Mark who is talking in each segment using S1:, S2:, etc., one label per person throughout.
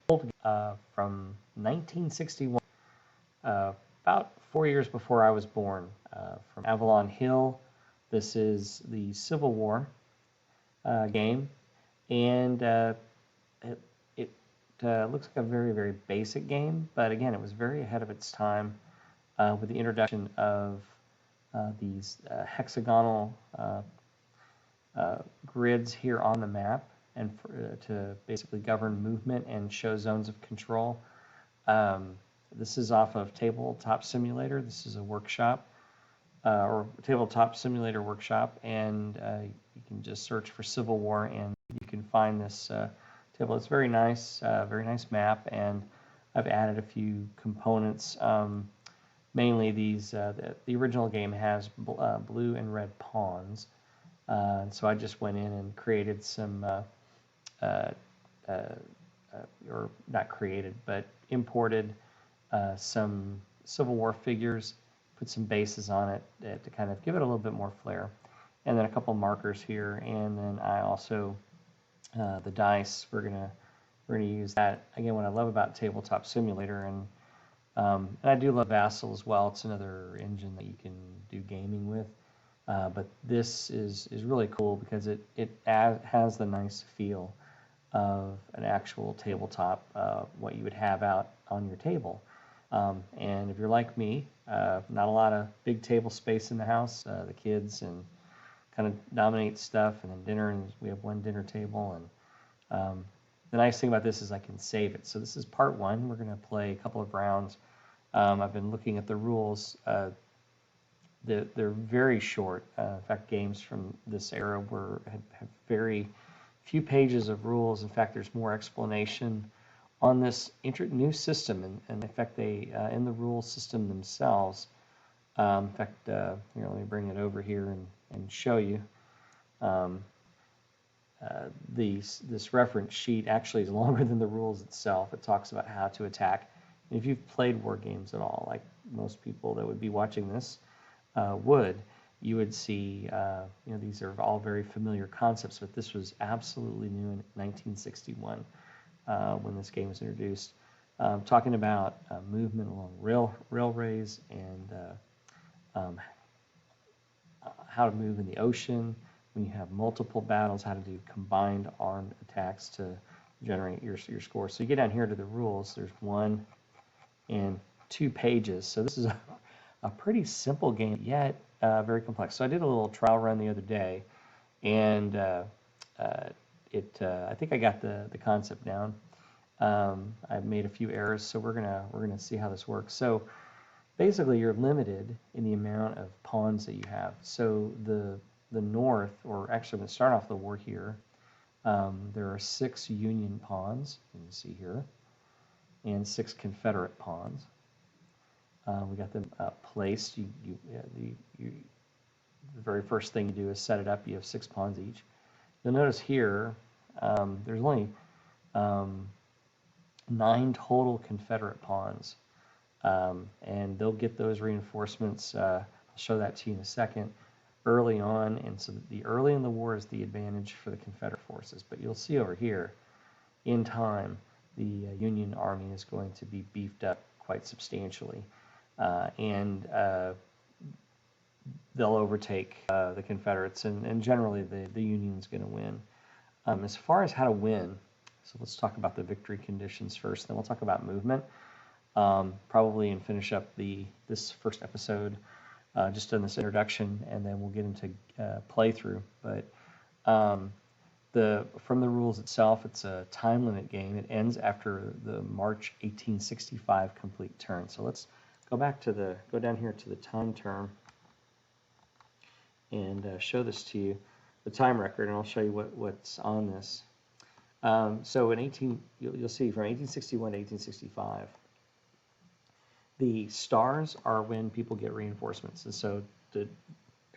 S1: from 1961, about 4 years before I was born, from Avalon Hill. This is the Civil War game, and it looks like a very, very basic game, but again, it was very ahead of its time with the introduction of these hexagonal grids here on the map, and to basically govern movement and show zones of control. This is off of Tabletop Simulator. This is a workshop, or Tabletop Simulator workshop, and you can just search for Civil War and you can find this table. It's very nice map, and I've added a few components. Mainly these, the original game has blue and red pawns, and so I just went in and created some, or not created, but imported some Civil War figures, put some bases on it to kind of give it a little bit more flair, and then a couple markers here, and then I also the dice. We're gonna use that again. What I love about Tabletop Simulator, and I do love Vassal as well. It's another engine that you can do gaming with, but this is really cool because it has the nice feel of an actual tabletop, what you would have out on your table. And if you're like me, not a lot of big table space in the house, the kids and kind of dominate stuff, and then dinner, and we have one dinner table. And the nice thing about this is I can save it. So this is part one. We're going to play a couple of rounds. I've been looking at the rules. They're very short. In fact, games from this era have very few pages of rules. In fact, there's more explanation on this new system, and in fact, they in the rule system themselves. In fact, here, let me bring it over here and show you. This reference sheet actually is longer than the rules itself. It talks about how to attack. And if you've played war games at all, like most people that would be watching this you would see, these are all very familiar concepts, but this was absolutely new in 1961 when this game was introduced. Talking about movement along railways, and how to move in the ocean when you have multiple battles, how to do combined armed attacks to generate your score. So you get down here to the rules. There's 1 and 2 pages. So this is a pretty simple game, yet very complex. So I did a little trial run the other day, and I think I got the concept down. I've made a few errors, so we're gonna see how this works. So basically, you're limited in the amount of pawns that you have. So the North, or actually, I'm going to start off the war here. There are 6 Union pawns, you can see here, and 6 Confederate pawns. We got them placed. The very first thing you do is set it up. You have 6 pawns each. You'll notice here there's only 9 total Confederate pawns, and they'll get those reinforcements. I'll show that to you in a second. Early on, and so the early in the war is the advantage for the Confederate forces. But you'll see over here, in time, the Union Army is going to be beefed up quite substantially, and they'll overtake the Confederates, and generally the Union's going to win. As far as how to win, so let's talk about the victory conditions first, then we'll talk about movement, probably, and finish up this first episode just in this introduction, and then we'll get into playthrough. But from the rules itself, it's a time limit game. It ends after the March 1865 complete turn. So let's go down here to the time term and show this to you, the time record, and I'll show you what's on this. So you'll see from 1861 to 1865, the stars are when people get reinforcements. And so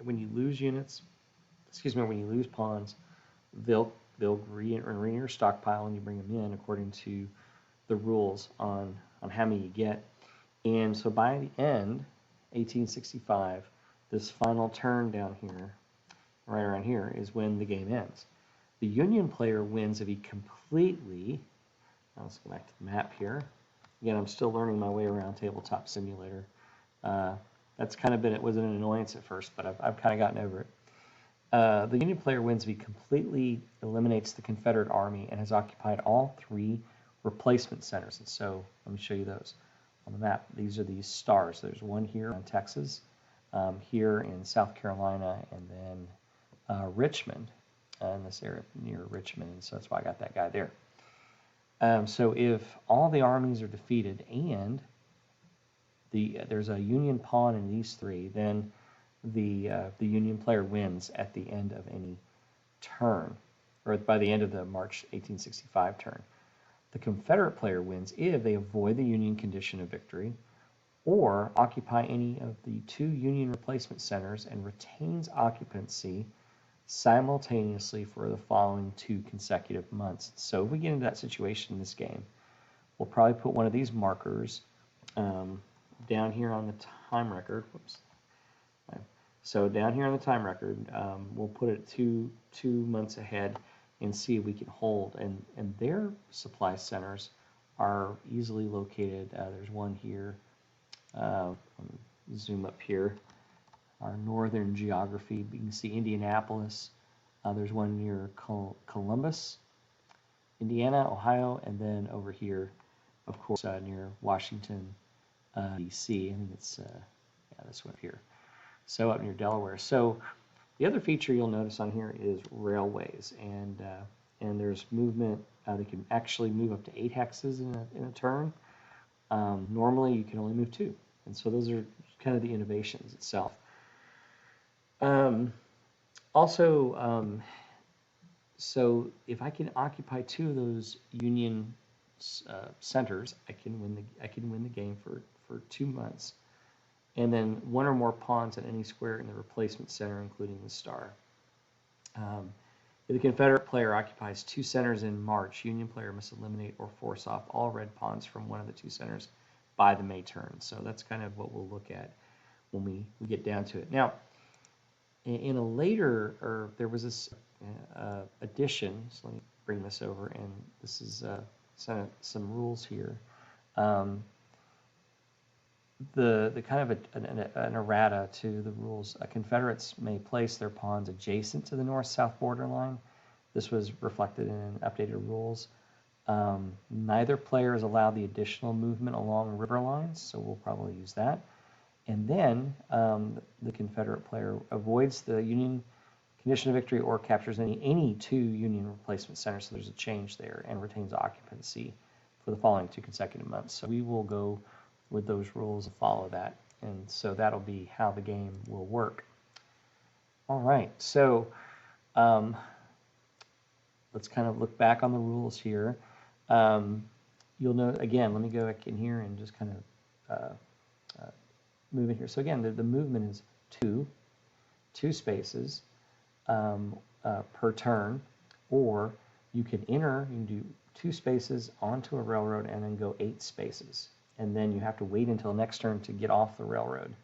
S1: when you lose when you lose pawns, they'll re your stockpile, and you bring them in according to the rules on how many you get. And so by the end, 1865, this final turn down here, right around here, is when the game ends. The Union player wins if he completely Now let's go back to the map here. Again, I'm still learning my way around Tabletop Simulator. That's kind of been, it was an annoyance at first, but I've kind of gotten over it. The Union player wins if he completely eliminates the Confederate army and has occupied all 3 replacement centers. And so let me show you those on the map. These are these stars. There's one here in Texas, here in South Carolina, and then Richmond in this area near Richmond. And so that's why I got that guy there. So if all the armies are defeated and there's a Union pawn in these 3, then the Union player wins at the end of any turn, or by the end of the March 1865 turn. The Confederate player wins if they avoid the Union condition of victory or occupy any of the 2 Union replacement centers and retains occupancy simultaneously for the following 2 consecutive months. So if we get into that situation in this game, we'll probably put one of these markers down here on the time record. Whoops. So down here on the time record, we'll put it two months ahead and see if we can hold. And their supply centers are easily located. There's one here. Zoom up here. Our northern geography. You can see Indianapolis. There's one near Columbus, Indiana, Ohio, and then over here, of course, near Washington, D.C. I think it's this one here. So up near Delaware. So the other feature you'll notice on here is railways, and there's movement. They can actually move up to 8 hexes in a turn. Normally, you can only move 2, and so those are kind of the innovations itself. So if I can occupy 2 of those Union centers, I can win the game for 2 months. And then 1 or more pawns at any square in the replacement center, including the star. If the Confederate player occupies 2 centers in March, Union player must eliminate or force off all red pawns from one of the 2 centers by the May turn. So that's kind of what we'll look at when we get down to it. Now, in a later, there was this addition, so let me bring this over, and this is some rules here. The kind of an errata to the rules. Confederates may place their pawns adjacent to the north-south borderline. This was reflected in updated rules. Neither player is allowed the additional movement along river lines, so we'll probably use that. And then the Confederate player avoids the Union condition of victory or captures any 2 Union replacement centers, so there's a change there, and retains occupancy for the following 2 consecutive months. So we will go with those rules and follow that, and so that'll be how the game will work. All right, so let's kind of look back on the rules here. You'll note, again, let me go back in here and just kind of move in here. So again, the movement is 2 spaces per turn, or you can do 2 spaces onto a railroad and then go 8 spaces. And then you have to wait until next turn to get off the railroad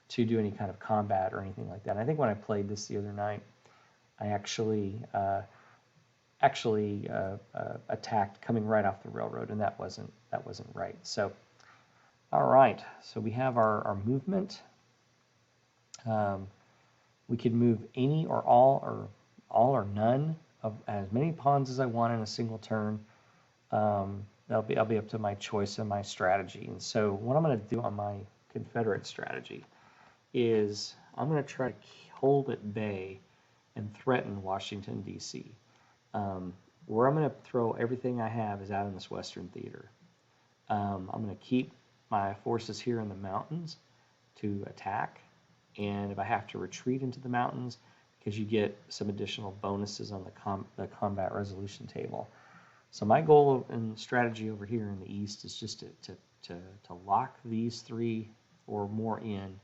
S1: to do any kind of combat or anything like that. And I think when I played this the other night, I actually attacked coming right off the railroad, and that wasn't right. So, all right. So we have our movement. We can move any or all or none of as many pawns as I want in a single turn. I'll be up to my choice and my strategy. And so what I'm going to do on my Confederate strategy is I'm going to try to hold at bay and threaten Washington, D.C. Where I'm going to throw everything I have is out in this Western theater. I'm going to keep my forces here in the mountains to attack, and if I have to retreat into the mountains, because you get some additional bonuses on the combat resolution table. So my goal and strategy over here in the east is just to lock these 3 or more in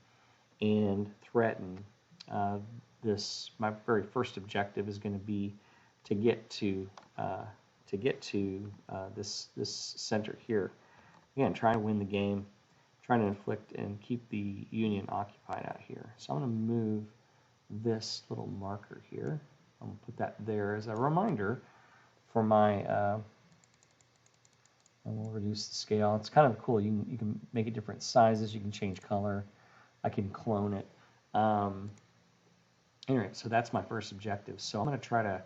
S1: and threaten this. My very first objective is going to be to get to this center here. Again, try to win the game, trying to inflict and keep the Union occupied out here. So I'm going to move this little marker here. I'm going to put that there as a reminder for my And we'll reduce the scale. It's kind of cool. You can make it different sizes. You can change color. I can clone it. Anyway, so that's my first objective. So I'm going to try to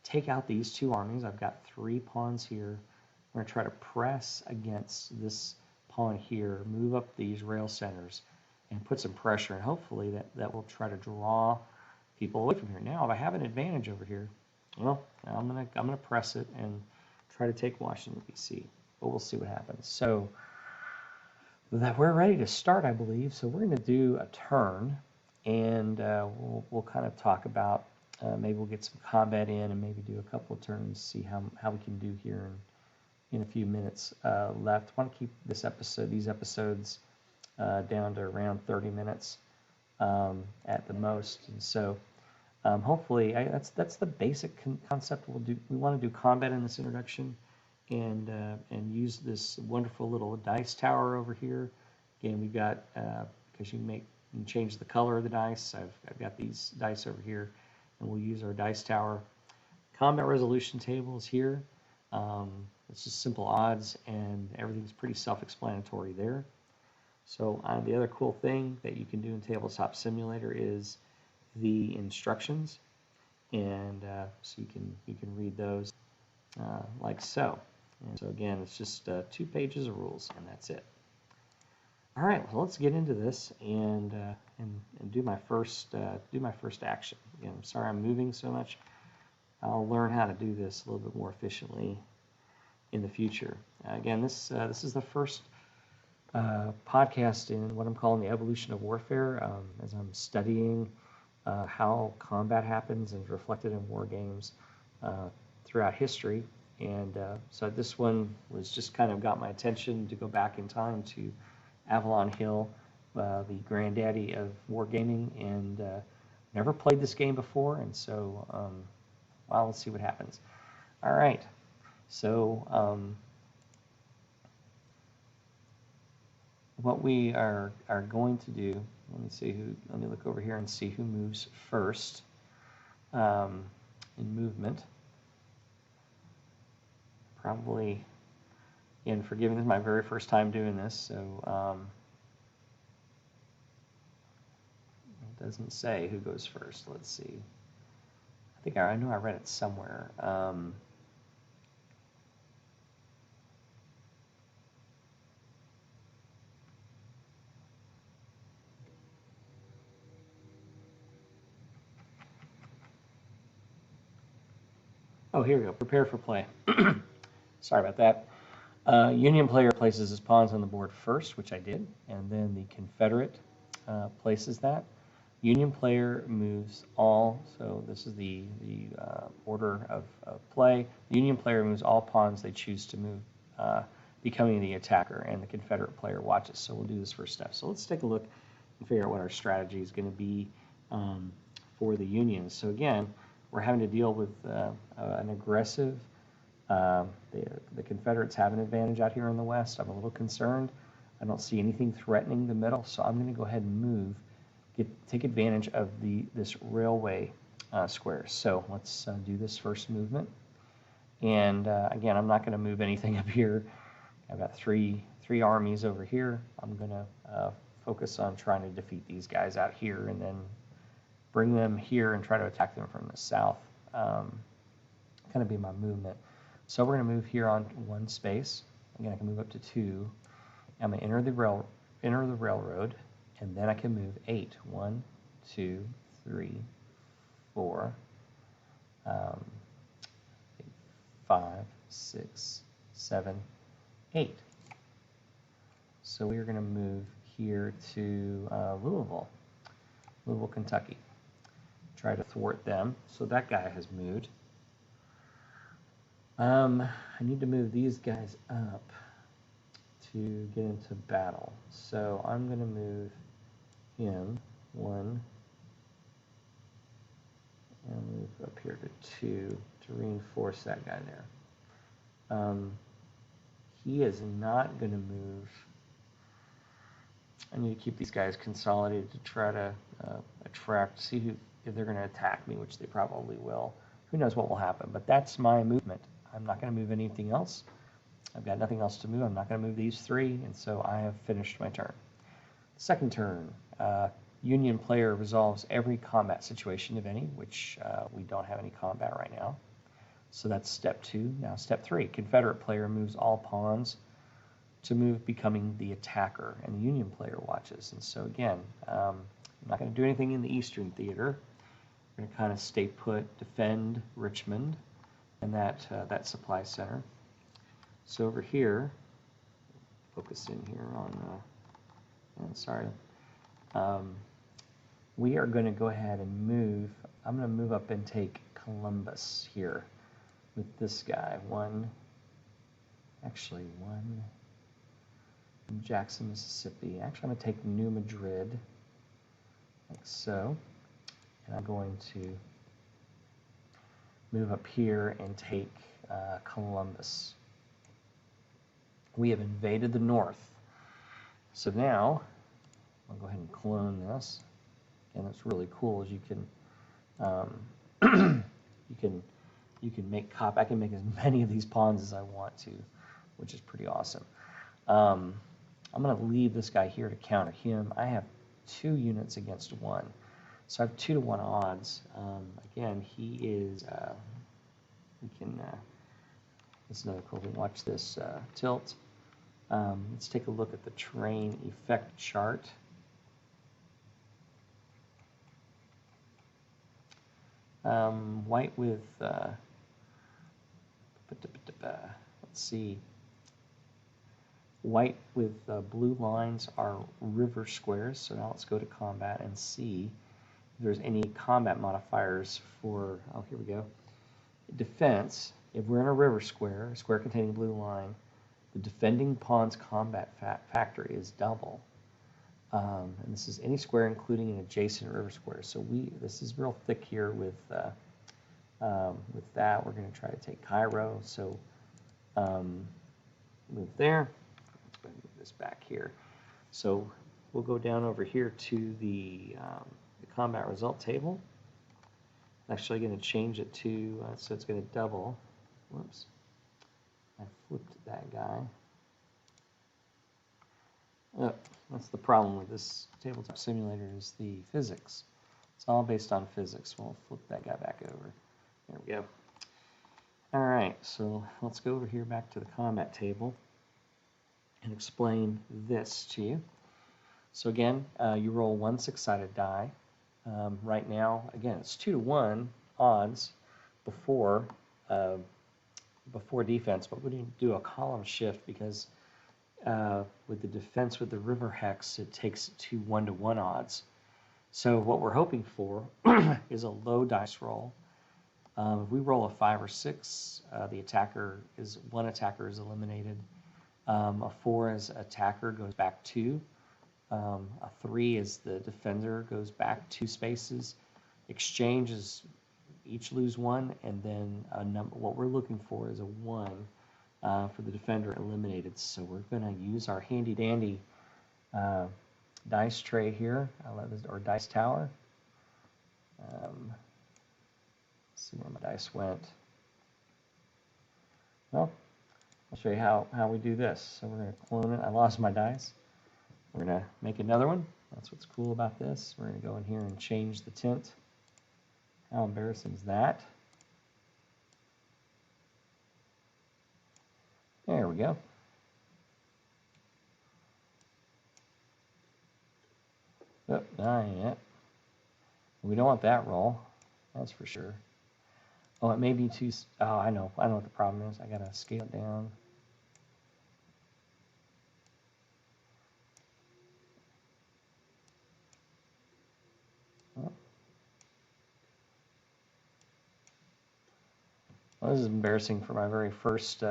S1: take out these two armies. I've got 3 pawns here. I'm going to try to press against this pawn here, move up these rail centers, and put some pressure. And hopefully that will try to draw people away from here. Now, if I have an advantage over here, well, I'm gonna press it and try to take Washington, D.C. But we'll see what happens. So that we're ready to start, I believe. So we're going to do a turn, and we'll kind of talk about maybe we'll get some combat in, and maybe do a couple of turns, see how we can do here in a few minutes left. I want to keep these episodes down to around 30 minutes at the most, and so hopefully that's the basic concept we'll do. We want to do combat in this introduction, and use this wonderful little dice tower over here. Again, we've got because you can change the color of the dice. I've got these dice over here, and we'll use our dice tower. Combat resolution table is here. It's just simple odds, and everything's pretty self-explanatory there. So the other cool thing that you can do in Tabletop Simulator is the instructions, and so you can read those like so. And so again, it's just 2 pages of rules, and that's it. All right, well, let's get into this and do my first action. Again, I'm sorry I'm moving so much. I'll learn how to do this a little bit more efficiently in the future. Again, this is the first podcast in what I'm calling the evolution of warfare, as I'm studying how combat happens and is reflected in war games throughout history. And so this one was just kind of got my attention to go back in time to Avalon Hill, the granddaddy of wargaming, and never played this game before, and so well, let's see what happens. All right, so what we are going to do, let me look over here and see who moves first in movement. Probably, and forgive me, this is my very first time doing this, so it doesn't say who goes first. Let's see. I know I read it somewhere. Oh, here we go. Prepare for play. Sorry about that. Union player places his pawns on the board first, which I did, and then the Confederate places that. Union player moves all, so this is the order of play. The Union player moves all pawns they choose to move, becoming the attacker, and the Confederate player watches. So we'll do this first step. So let's take a look and figure out what our strategy is going to be for the Union. So again, we're having to deal with an aggressive. The Confederates have an advantage out here in the west. I'm a little concerned. I don't see anything threatening the middle, so I'm going to go ahead and move, take advantage of this railway square. So let's do this first movement. And again, I'm not going to move anything up here. I've got three armies over here. I'm going to focus on trying to defeat these guys out here, and then bring them here and try to attack them from the south. Kind of be my movement. So we're going to move here on 1 space. Again, I can move up to 2. I'm going to enter the railroad, and then I can move 8. 1, 2, 3, 4, 5, 6, 7, 8. So we are going to move here to Louisville, Kentucky. Try to thwart them. So that guy has moved. I need to move these guys up to get into battle. So I'm going to move him 1 and move up here to 2 to reinforce that guy there. He is not going to move. I need to keep these guys consolidated to try to see if they're going to attack me, which they probably will. Who knows what will happen, but that's my movement. I'm not going to move anything else. I've got nothing else to move. I'm not going to move these 3, and so I have finished my turn. Second turn, Union player resolves every combat situation, if any, which we don't have any combat right now. So that's step 2. Now step 3, Confederate player moves all pawns to move becoming the attacker, and the Union player watches. And so again, I'm not going to do anything in the Eastern Theater. We're going to kind of stay put, defend Richmond and that supply center. So over here, focus in here on, we are going to go ahead and move. I'm going to move up and take Columbus here with this guy. One from Jackson, Mississippi. Actually, I'm going to take New Madrid, like so. And I'm going to move up here and take Columbus. We have invaded the north. So now, I'll go ahead and clone this. And it's really cool as you can you can make copy. I can make as many of these pawns as I want to, which is pretty awesome. I'm going to leave this guy here to counter him. I have 2 units against 1. So I have 2 to 1 odds. Again, he is, this is another cool thing. Watch this tilt. Let's take a look at the terrain effect chart. White with, let's see, white with blue lines are river squares. So now let's go to combat and see if there's any combat modifiers for, oh, here we go. Defense, if we're in a river square, a square containing a blue line, the defending pawn's combat factor is double. And this is any square including an adjacent river square. So this is real thick here with that. We're going to try to take Cairo. So move there. Let's go ahead and move this back here. So we'll go down over here to the combat result table. I'm actually going to change it to, so it's going to double. Whoops. I flipped that guy. Oh, that's the problem with this tabletop simulator is the physics. It's all based on physics. We'll flip that guy back over. There we go. All right, so let's go over here back to the combat table and explain this to you. So again, you roll 1 6-sided die. Right now, again, it's 2 to 1 odds before defense, but we didn't do a column shift because with the defense with the river hex, it takes it to 1 to 1 odds. So what we're hoping for is a low dice roll. If we roll a 5 or 6, one attacker is eliminated. A 4 as attacker goes back 2. A 3 is the defender goes back 2 spaces. Exchange is each lose 1, and then what we're looking for is a 1 for the defender eliminated. So we're going to use our handy dandy dice tray here, or dice tower. Let's see where my dice went. Well, I'll show you how we do this. So we're going to clone it. I lost my dice. We're going to make another one. That's what's cool about this. We're going to go in here and change the tint. How embarrassing is that? There we go. Oh, not yet. We don't want that roll. That's for sure. Oh, it may be too... Oh, I know what the problem is. I got to scale it down. Oh. Well, this is embarrassing for my very first...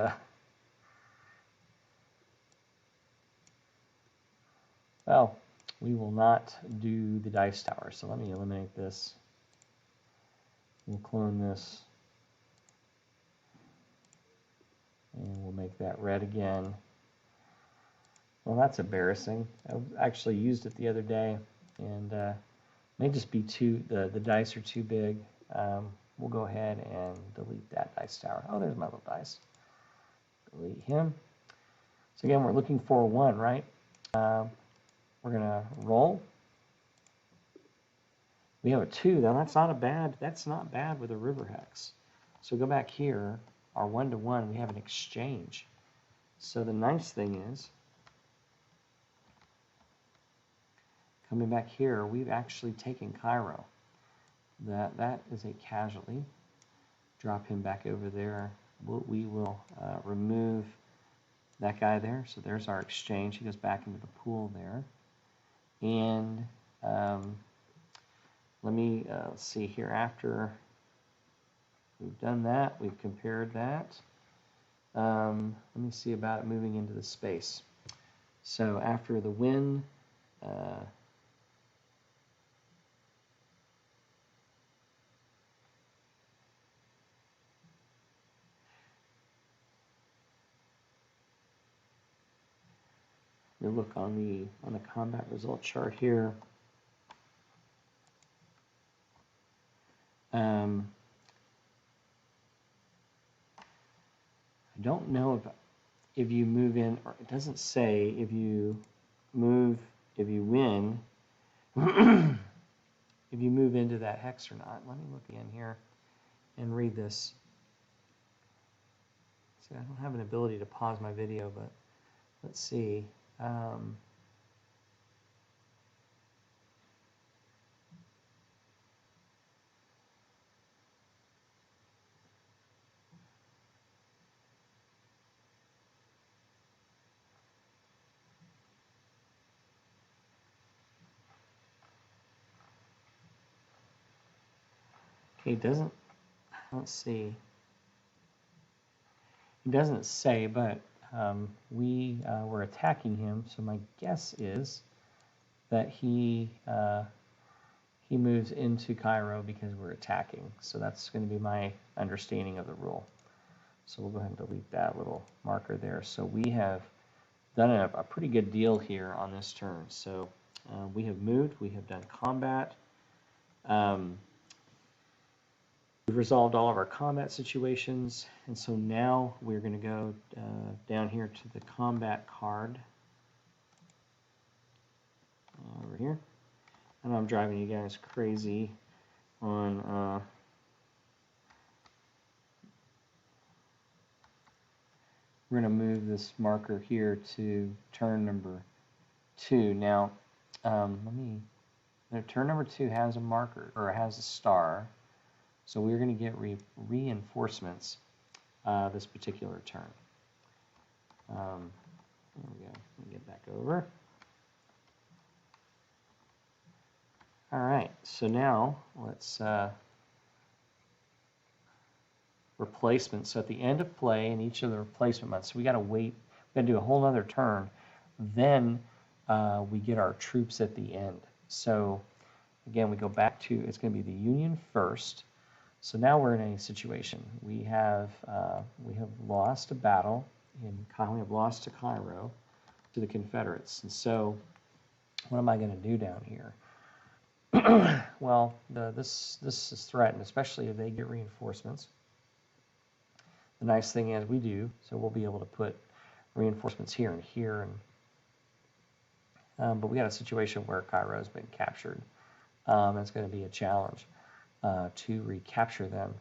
S1: Well, we will not do the dice tower, so let me eliminate this. We'll clone this. And we'll make that red again. Well, that's embarrassing. I actually used it the other day, and may just be the dice are too big. We'll go ahead and delete that dice tower. Oh, there's my little dice. Delete him. So again, we're looking for 1, right? We're going to roll. We have a 2. Now that's not bad with a river hex. So go back here, our 1-to-1, we have an exchange. So the nice thing is, coming back here, we've actually taken Cairo. That is a casualty. Drop him back over there. We will remove that guy there. So there's our exchange. He goes back into the pool there. And let me see here. After we've done that, we've compared that. Let me see about it moving into the space. So after the win, you look on the combat result chart here. I don't know if you move in, or it doesn't say if you win, if you move into that hex or not. Let me look again here and read this. See, I don't have an ability to pause my video, but let's see. Okay, let's see. It doesn't say, but we were attacking him, so my guess is that he moves into Cairo because we're attacking. So that's going to be my understanding of the rule. So we'll go ahead and delete that little marker there. So we have done a pretty good deal here on this turn. So we have moved, we have done combat. We've resolved all of our combat situations, and so now we're going to go down here to the combat card over here. I know I'm driving you guys crazy on we're going to move this marker here to turn number 2. Now, turn number 2 has a marker, or has a star. So we're going to get reinforcements this particular turn. There we go. Let me get back over. All right. So now let's replacement. So at the end of play in each of the replacement months, so we got to wait. We got to do a whole other turn. Then we get our troops at the end. So again, we go back to, it's going to be the Union first. So now we're in a situation. We have lost a battle we have lost to Cairo, to the Confederates. And so what am I going to do down here? Well, this is threatened, especially if they get reinforcements. The nice thing is we do, so we'll be able to put reinforcements here and here. But we got a situation where Cairo has been captured. It's going to be a challenge to recapture them.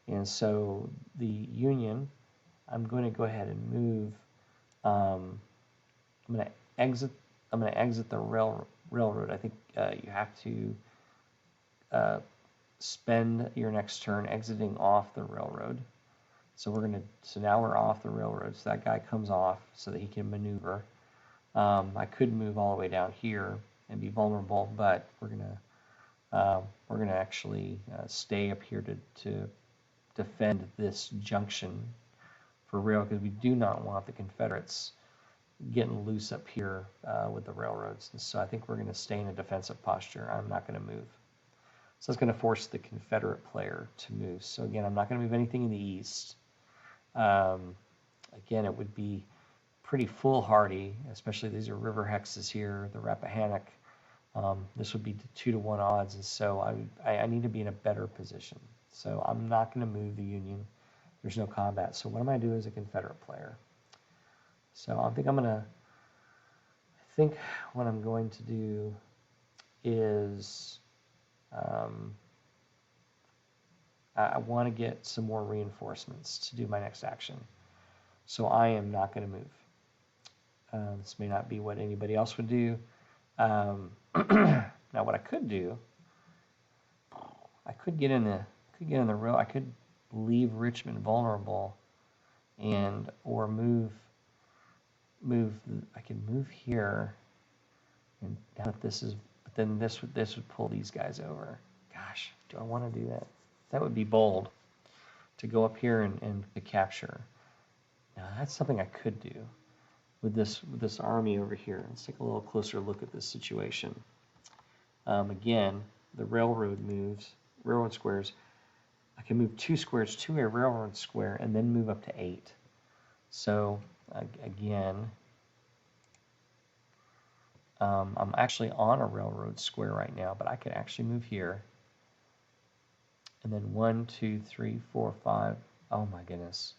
S1: And so the Union, I'm going to go ahead and move. I'm going to exit the railroad. I think you have to spend your next turn exiting off the railroad. So now we're off the railroad. So that guy comes off so that he can maneuver. I could move all the way down here and be vulnerable, but we're gonna actually stay up here to defend this junction for rail, because we do not want the Confederates getting loose up here with the railroads. And so I think we're going to stay in a defensive posture. I'm not going to move. So it's going to force the Confederate player to move. So again, I'm not going to move anything in the east. Again, it would be pretty foolhardy, especially these are river hexes here, the Rappahannock. This would be 2-to-1 odds, and so I need to be in a better position. So I'm not going to move the Union. There's no combat. So what am I doing as a Confederate player? So I think what I'm going to do is I want to get some more reinforcements to do my next action. So I am not going to move. This may not be what anybody else would do. Now what I could do, I could get in the row. I could leave Richmond vulnerable, or move. I could move here, and now that this is, but then this would pull these guys over. Gosh, do I want to do that? That would be bold to go up here and to capture. Now that's something I could do with this army over here. Let's take a little closer look at this situation. Again, the railroad squares. I can move 2 squares to a railroad square and then move up to 8. So again, I'm actually on a railroad square right now, but I could actually move here. And then 1, 2, 3, 4, 5. Oh my goodness.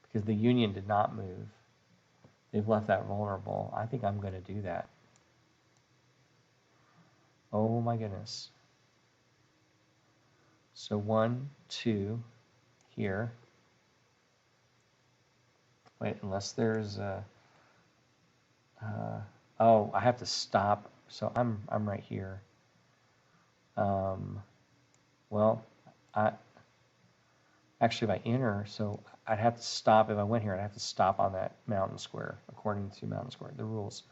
S1: Because the Union did not move. They've left that vulnerable. I think I'm going to do that. Oh my goodness. So 1, 2 here. Wait, unless there's a... oh, I have to stop. So I'm right here. Well, actually if I enter, so I'd have to stop. If I went here, I'd have to stop on that mountain square, according to mountain square, the rules.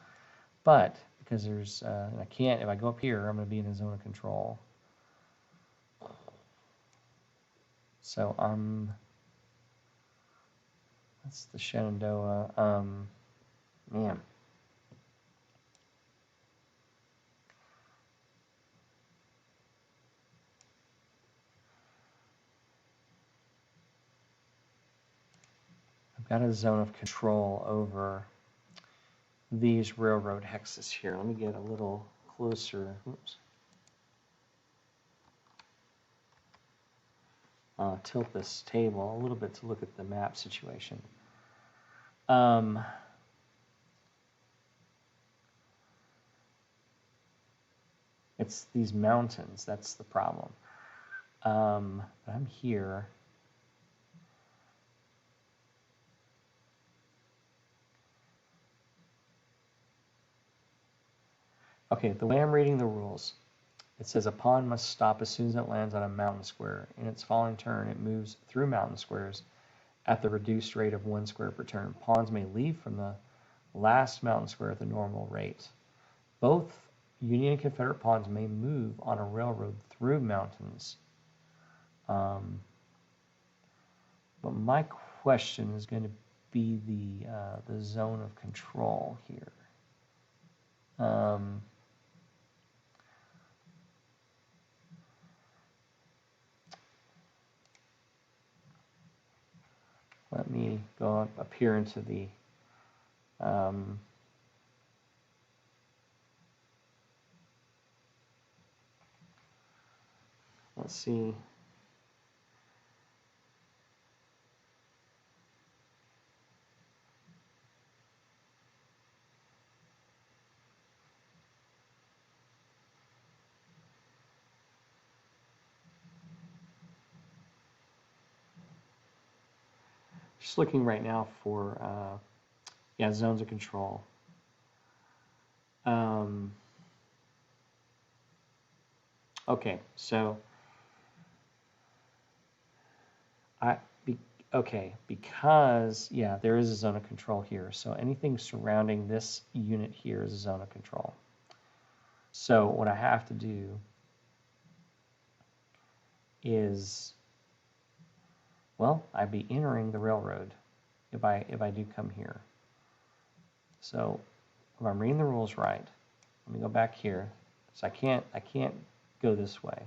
S1: But because there's, and I can't, if I go up here, I'm going to be in a zone of control. So that's the Shenandoah. Man. I've got a zone of control over these railroad hexes here. Let me get a little closer. Oops. Tilt this table a little bit to look at the map situation. It's these mountains, that's the problem. But I'm here. Okay, the way I'm reading the rules, it says a pawn must stop as soon as it lands on a mountain square. In its following turn, it moves through mountain squares at the reduced rate of 1 square per turn. Pawns may leave from the last mountain square at the normal rate. Both Union and Confederate pawns may move on a railroad through mountains. But my question is going to be the zone of control here. Let me go up here into the let's see. Just looking right now for zones of control. Okay, so because there is a zone of control here. So anything surrounding this unit here is a zone of control. So what I have to do is, well, I'd be entering the railroad if I do come here. So if I'm reading the rules right, let me go back here. So I can't go this way.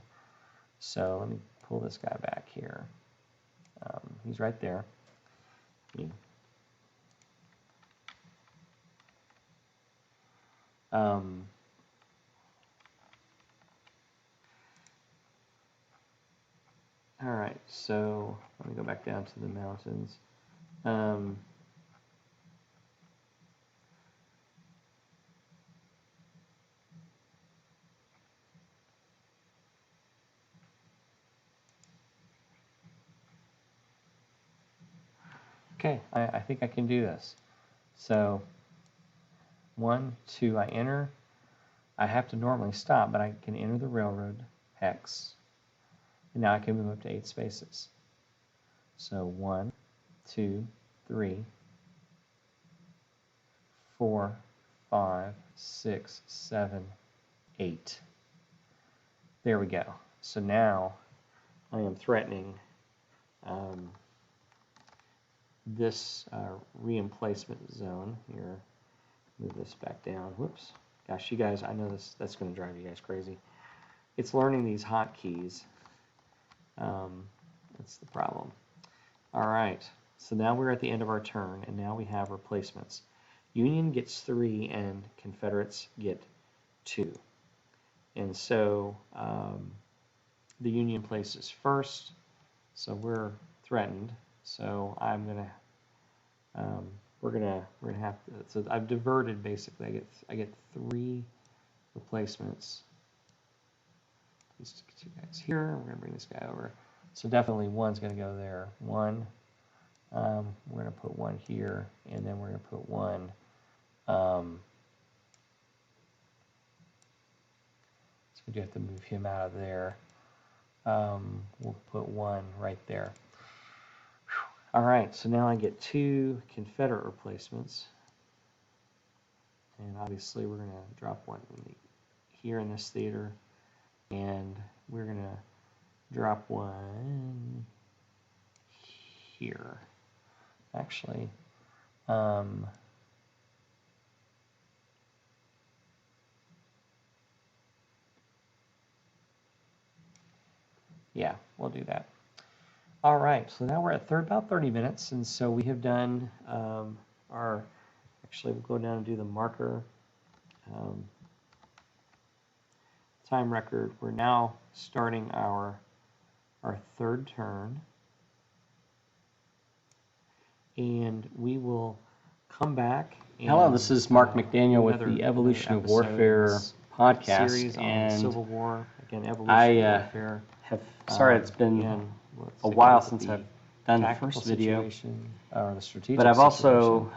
S1: So let me pull this guy back here. He's right there. All right, so let me go back down to the mountains. Okay, I think I can do this. So 1, 2, I enter. I have to normally stop, but I can enter the railroad hex. And now I can move up to 8 spaces. So 1, 2, 3, 4, 5, 6, 7, 8. There we go. So now I am threatening this re-emplacement zone here. Move this back down. Whoops. Gosh, you guys, I know that's going to drive you guys crazy. It's learning these hotkeys. That's the problem. All right. So now we're at the end of our turn, and now we have replacements. Union gets 3, and Confederates get 2. And so the Union places first. So we're threatened. So I'm gonna we're gonna have to. So I've diverted basically. I get 3 replacements. These 2 guys here. We're gonna bring this guy over. So definitely 1's gonna go there. 1. We're gonna put 1 here, and then we're gonna put 1. So we do have to move him out of there. We'll put 1 right there. All right, so now I get 2 Confederate replacements. And obviously we're going to drop 1 here in this theater. And we're going to drop 1 here. Actually, yeah, we'll do that. All right, so now we're at about 30 minutes, and so we have done actually we'll go down and do the marker time record. We're now starting our 3rd turn, and we will come back.
S2: Hello, this is Mark McDaniel with the Evolution of Warfare podcast,
S1: series
S2: and
S1: on Civil War. Again, Evolution of Warfare.
S2: Sorry, it's been a while since I've done the first video,
S1: or the strategic
S2: but I've also,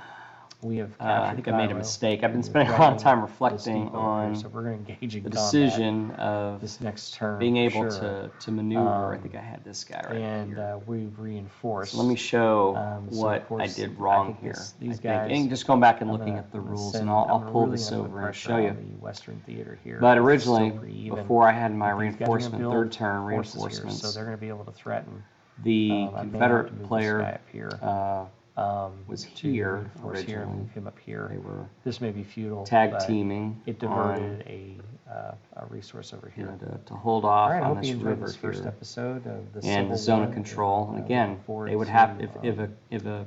S1: we have
S2: I think I made a mistake. I've been spending a lot of time reflecting on the decision of
S1: this next turn
S2: being able to maneuver. I think I had this guy right
S1: and
S2: here.
S1: We've reinforced.
S2: So let me show what I did wrong here.
S1: These guys,
S2: and just going back and looking at the rules, and I'll pull this over and show you.
S1: Western theater here.
S2: But originally, before I had my reinforcement, 3rd turn reinforcements,
S1: so they're going to be able to threaten.
S2: The Confederate player was here
S1: originally. Here, move him up here.
S2: They were
S1: this may be futile.
S2: Tag teaming.
S1: It diverted a resource over here
S2: to hold off
S1: on
S2: this river
S1: this first episode of the
S2: and the zone of control. And again, they would have if a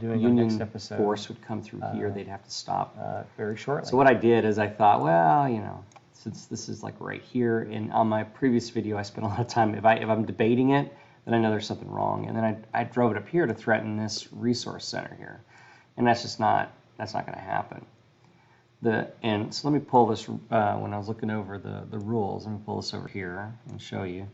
S2: Union force would come through here, they'd have to stop
S1: very shortly.
S2: So what I did is I thought, well, you know, since this is like right here, and on my previous video, I spent a lot of time. If I'm debating it, then I know there's something wrong, and then I drove it up here to threaten this resource center here, and that's not going to happen. And so let me pull this when I was looking over the rules. Let me pull this over here and show you.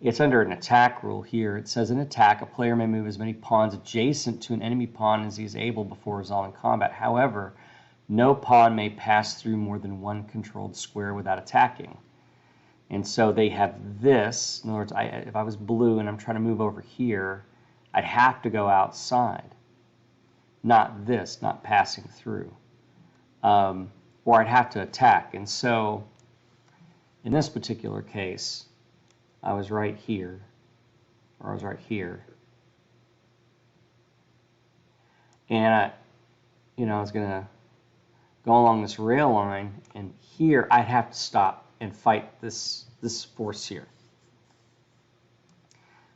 S2: It's under an attack rule here. It says, in attack, a player may move as many pawns adjacent to an enemy pawn as he is able before resolving combat. However, no pawn may pass through more than 1 controlled square without attacking. And so they have this. In other words, if I was blue and I'm trying to move over here, I'd have to go outside. Not this, not passing through. Or I'd have to attack. And so in this particular case, I was right here, or I was right here. And I was going to go along this rail line, and here I'd have to stop and fight this force here,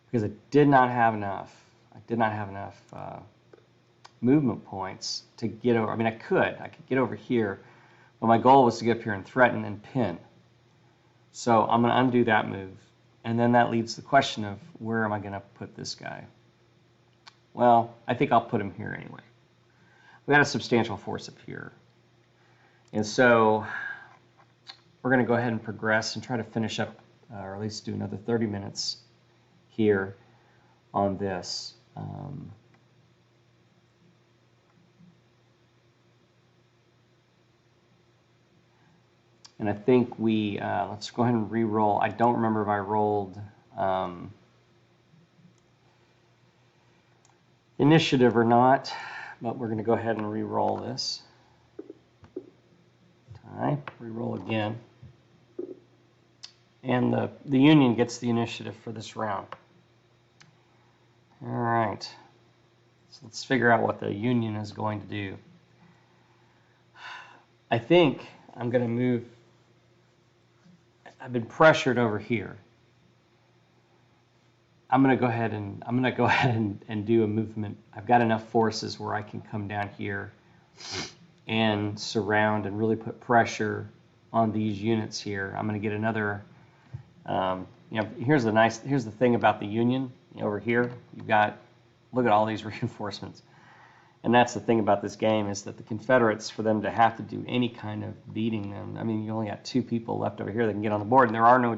S2: because I did not have enough. Movement points to get over. I mean, I could get over here, but my goal was to get up here and threaten and pin. So I'm going to undo that move, and then that leads to the question of where am I going to put this guy? Well, I think I'll put him here anyway. We got a substantial force up here, and so we're going to go ahead and progress and try to finish up, or at least do another 30 minutes here on this. And I think we, let's go ahead and re-roll. I don't remember if I rolled initiative or not, but we're going to go ahead and re-roll this. Re-roll again. And the Union gets the initiative for this round. All right. So let's figure out what the Union is going to do. I think I'm going to move. I've been pressured over here. I'm going to go ahead and do a movement. I've got enough forces where I can come down here and surround and really put pressure on these units here. I'm going to get another. Here's the thing about the Union over here. You've got, look at all these reinforcements. And that's the thing about this game, is that the Confederates, for them to have to do any kind of beating them, I mean, you only got 2 people left over here that can get on the board, and there are nothing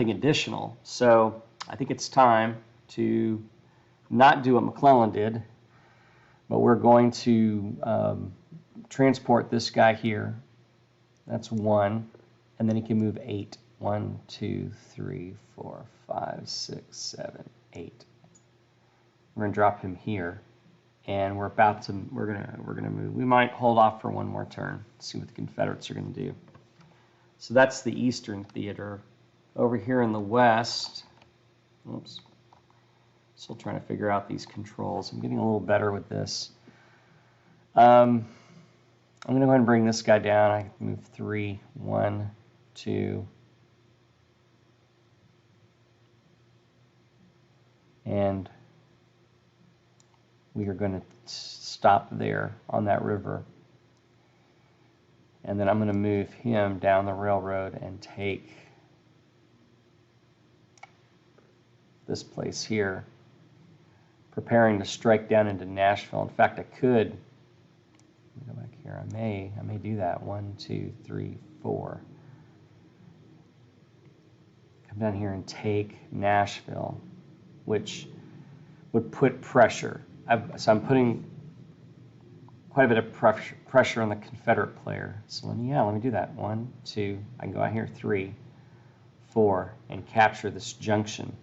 S2: additional. So I think it's time to not do what McClellan did, but we're going to transport this guy here. That's 1, and then he can move 8. 1, 2, 3, 4, 5, 6, 7, 8. We're going to drop him here, and we're gonna move. We might hold off for one more turn, see what the Confederates are going to do. So that's the Eastern Theater. Over here in the West, oops, still trying to figure out these controls. I'm getting a little better with this. I'm going to go ahead and bring this guy down. I can move 3, 1, 2, and we are going to stop there on that river. And then I'm going to move him down the railroad and take this place here, preparing to strike down into Nashville. In fact, I could, let me go back here, I may do that. 1, 2, 3, 4. Come down here and take Nashville, which would put pressure. So I'm putting quite a bit of pressure on the Confederate player. So let me do that. 1, 2, I can go out here 3, 4, and capture this junction.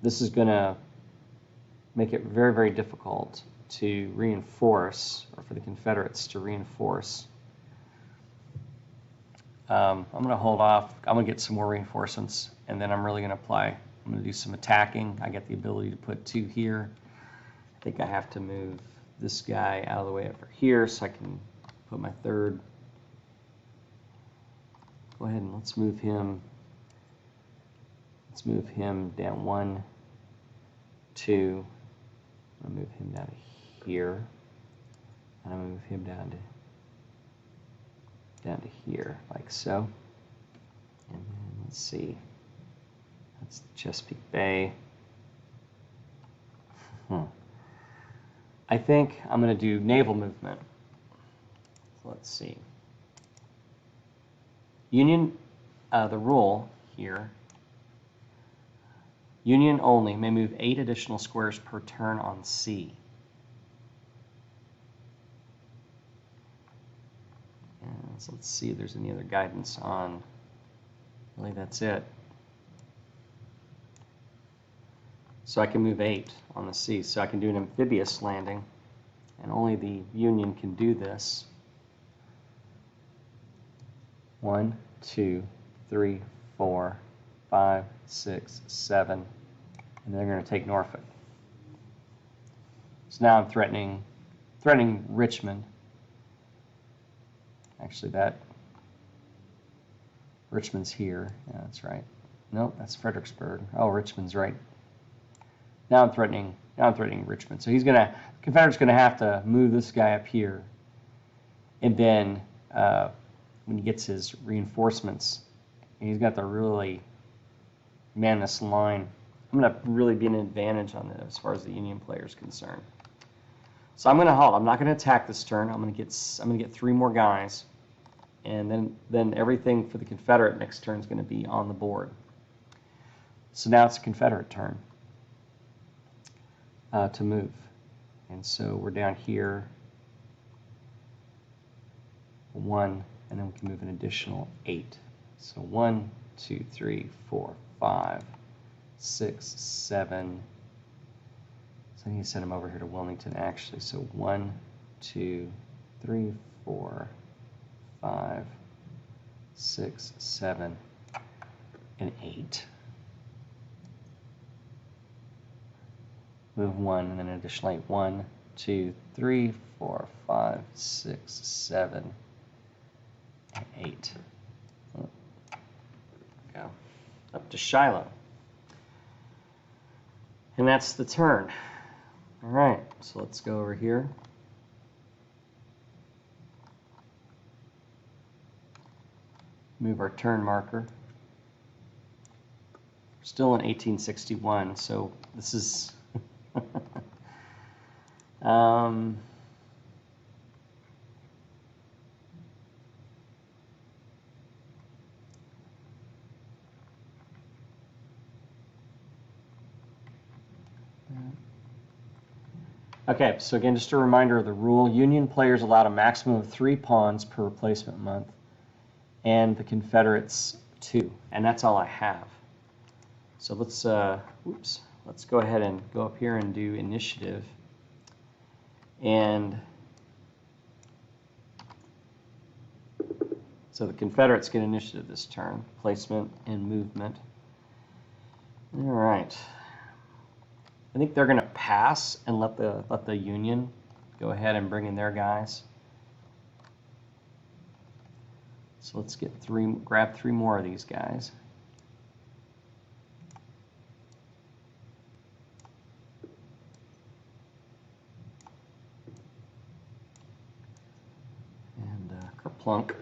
S2: This is going to make it very, very difficult to reinforce, or for the Confederates to reinforce. I'm going to hold off. I'm going to get some more reinforcements, and then I'm really going to apply. I'm going to do some attacking. I get the ability to put 2 here. I think I have to move this guy out of the way over here so I can put my 3rd. Go ahead and let's move him. Let's move him down 1, 2. I'm going to move him down to here. And I'm going to move him down to here, like so. And then let's see. That's Chesapeake Bay. I think I'm going to do naval movement. So let's see. Union, the rule here, Union only may move 8 additional squares per turn on sea. And so let's see if there's any other guidance on, really that's it. So I can move 8 on the sea. So I can do an amphibious landing, and only the Union can do this. 1, 2, 3, 4, 5, 6, 7, and they're going to take Norfolk. So now I'm threatening Richmond. Actually, that Richmond's here. Yeah, that's right. Nope, that's Fredericksburg. Oh, Richmond's right. Now I'm threatening Richmond. So Confederate's gonna have to move this guy up here, and then when he gets his reinforcements, he's got to really man this line. I'm gonna really be an advantage on it as far as the Union player is concerned. So I'm gonna halt. I'm not gonna attack this turn. I'm gonna get 3 more guys, and then everything for the Confederate next turn is gonna be on the board. So now it's a Confederate turn to move. And so we're down here, 1, and then we can move an additional 8. So 1, 2, 3, 4, 5, 6, 7. So I need to send him over here to Wilmington, actually. So 1, 2, 3, 4, 5, 6, 7, and 8. Move 1, and then an additional 8. 1, 2, 3, 4, 5, 6, 7, and 8. Go up to Shiloh. And that's the turn. All right, so let's go over here. Move our turn marker. Still in 1861, so this is okay, so again, just a reminder of the rule. Union players allowed a maximum of 3 pawns per replacement month, and the Confederates 2, and that's all I have. So let's let's go ahead and go up here and do initiative. And so the Confederates get initiative this turn, placement and movement. All right. I think they're going to pass and let the Union go ahead and bring in their guys. So let's get grab 3 more of these guys. And kerplunk.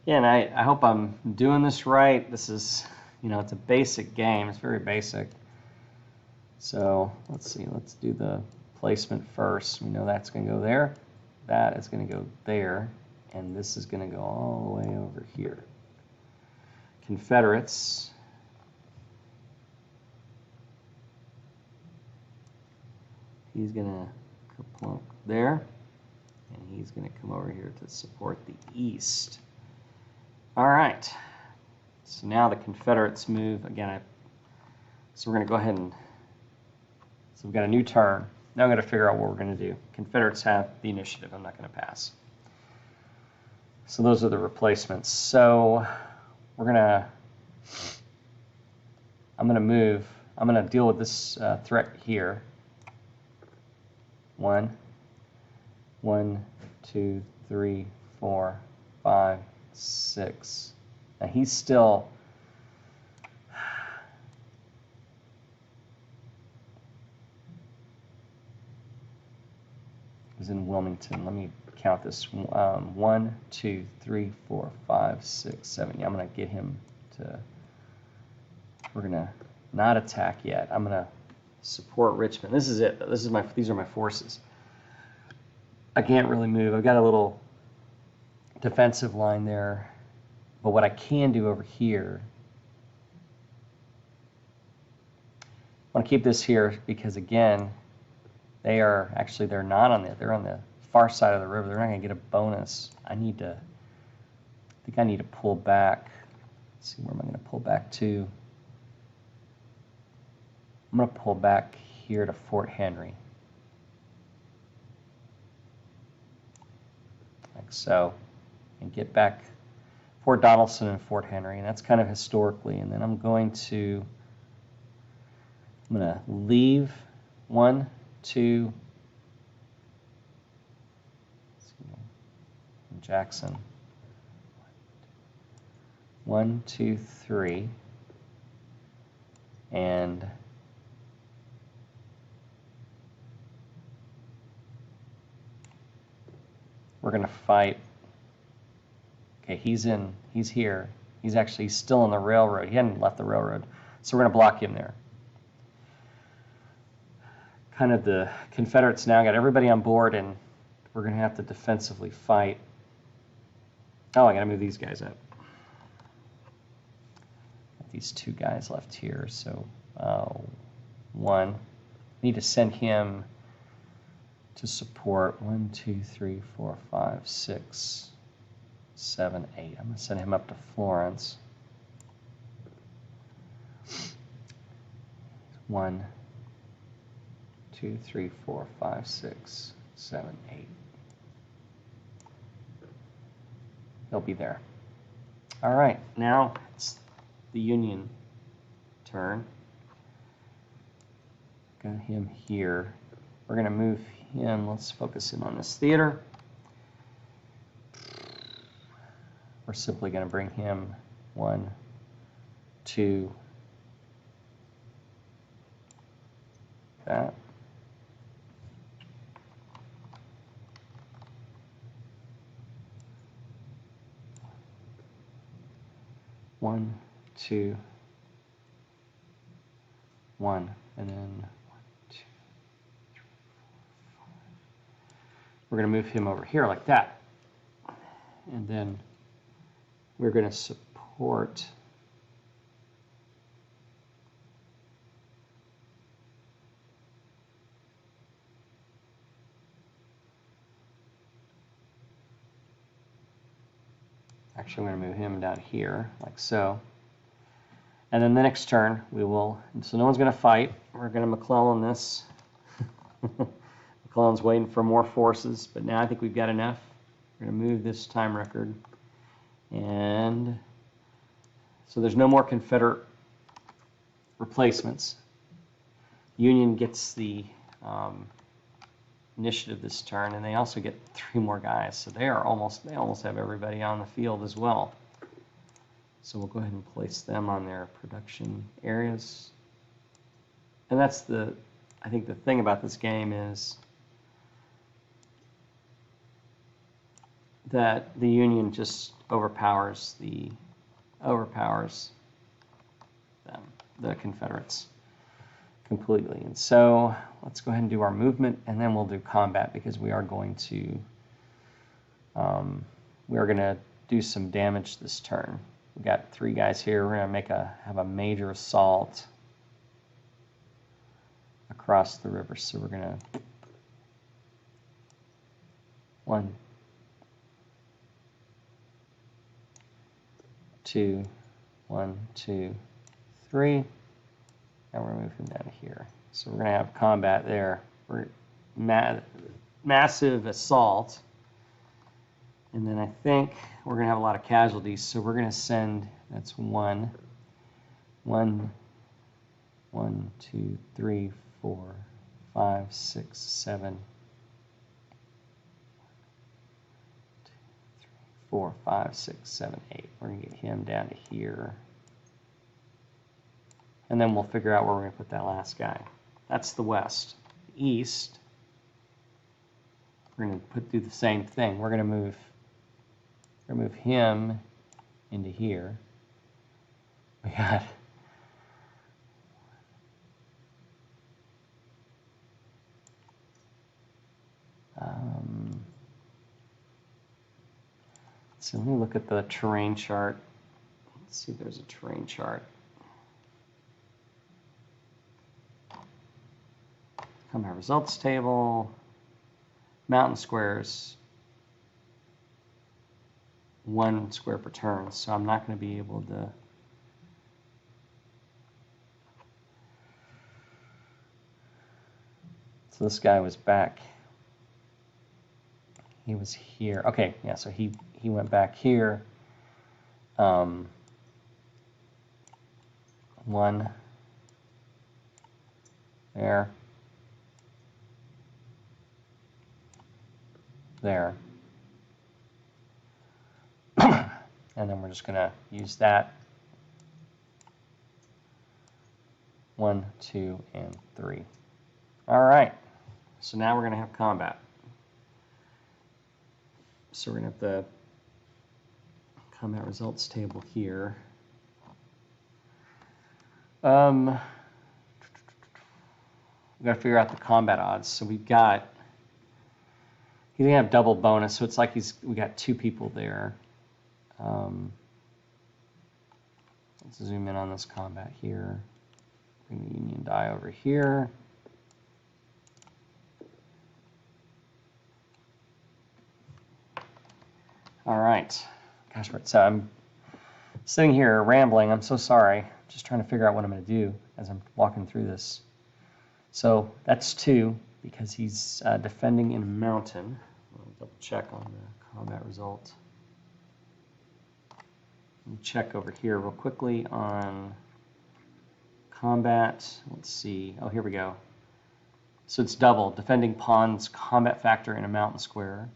S2: Again, I hope I'm doing this right. This is, it's a basic game. It's very basic. So let's see. Let's do the placement first. We know that's going to go there. That is going to go there. And this is going to go all the way over here. Confederates. He's going to kerplunk there. And he's going to come over here to support the east. All right, so now the Confederates move again. So we're going to go ahead and so we've got a new turn. Now I'm going to figure out what we're going to do. Confederates have the initiative. I'm not going to pass. So those are the replacements. So I'm going to move. I'm going to deal with this threat here. 1, 2, 3, 4, 5, 6. Now he's still he's in Wilmington. Let me count this. 1, 2, 3, 4, 5, 6, 7. Yeah, I'm going to get him to. We're going to not attack yet. I'm going to support Richmond. This is it. These are my forces. I can't really move. I've got a little defensive line there, but what I can do over here, I want to keep this here because again, they're not on they're on the far side of the river. They're not going to get a bonus. I think I need to pull back. Let's see, where am I going to pull back to? I'm going to pull back here to Fort Henry. Like so. And get back Fort Donelson and Fort Henry, and that's kind of historically. And then I'm going to leave 1, 2, Jackson. 1, 2, 3, and we're going to fight. Okay, he's here. He's still on the railroad. He hadn't left the railroad. So we're going to block him there. Kind of the Confederates now got everybody on board, and we're going to have to defensively fight. Oh, I got to move these guys up. these two guys left here. So 1. Need to send him to support 1, 2, 3, 4, 5, 6, 7, 8. I'm going to send him up to Florence. 1, 2, 3, 4, 5, 6, 7, 8. He'll be there. All right, now it's the Union turn. Got him here. We're going to move him. Let's focus in on this theater. We're simply going to bring him 1, 2, that. One, 2, 1, and then 1, 2, 3, 4, 5. We're going to move him over here like that. And then we're going to support actually I'm going to move him down here like so. And then the next turn we will, so no one's going to fight. We're going to McClellan this. McClellan's waiting for more forces, but now I think we've got enough. We're going to move this time record. And so there's no more Confederate replacements. Union gets the initiative this turn, and they also get 3 more guys. So they almost have everybody on the field as well. So we'll go ahead and place them on their production areas. And that's I think the thing about this game is that the Union just overpowers them, the Confederates completely. And so let's go ahead and do our movement, and then we'll do combat, because we are going to do some damage this turn. We've got 3 guys here. We're going to have a major assault across the river. So we're going to 1, 2, 1, 2, 3. And we're moving down here. So we're going to have combat there. We're massive assault. And then I think we're going to have a lot of casualties. So we're going to send, that's 1, 1, 1, 2, 3, 4, 5, 6, 7, 4, 5, 6, 7, 8. We're going to get him down to here. And then we'll figure out where we're going to put that last guy. That's the west. The east, we're going to do the same thing. We're going to move him into here. We got so let me look at the terrain chart. Let's see if there's a terrain chart. Combat results table, mountain squares, 1 square per turn, so I'm not going to be able to so this guy was back. He was here. Okay, yeah, so he went back here. 1 there. There. And then we're just going to use that. 1, 2, and 3. All right. So now we're going to have combat. So we're going to have the combat results table here. We've got to figure out the combat odds. So we've got, he's going to have double bonus, so it's like we got 2 people there. Let's zoom in on this combat here. Bring the Union die over here. All right. Gosh, so I'm sitting here rambling. I'm so sorry. Just trying to figure out what I'm going to do as I'm walking through this. So that's 2 because he's defending in a mountain. I'll double check on the combat result. Let me check over here real quickly on combat. Let's see. Oh, here we go. So it's double. Defending pawns, combat factor in a mountain square.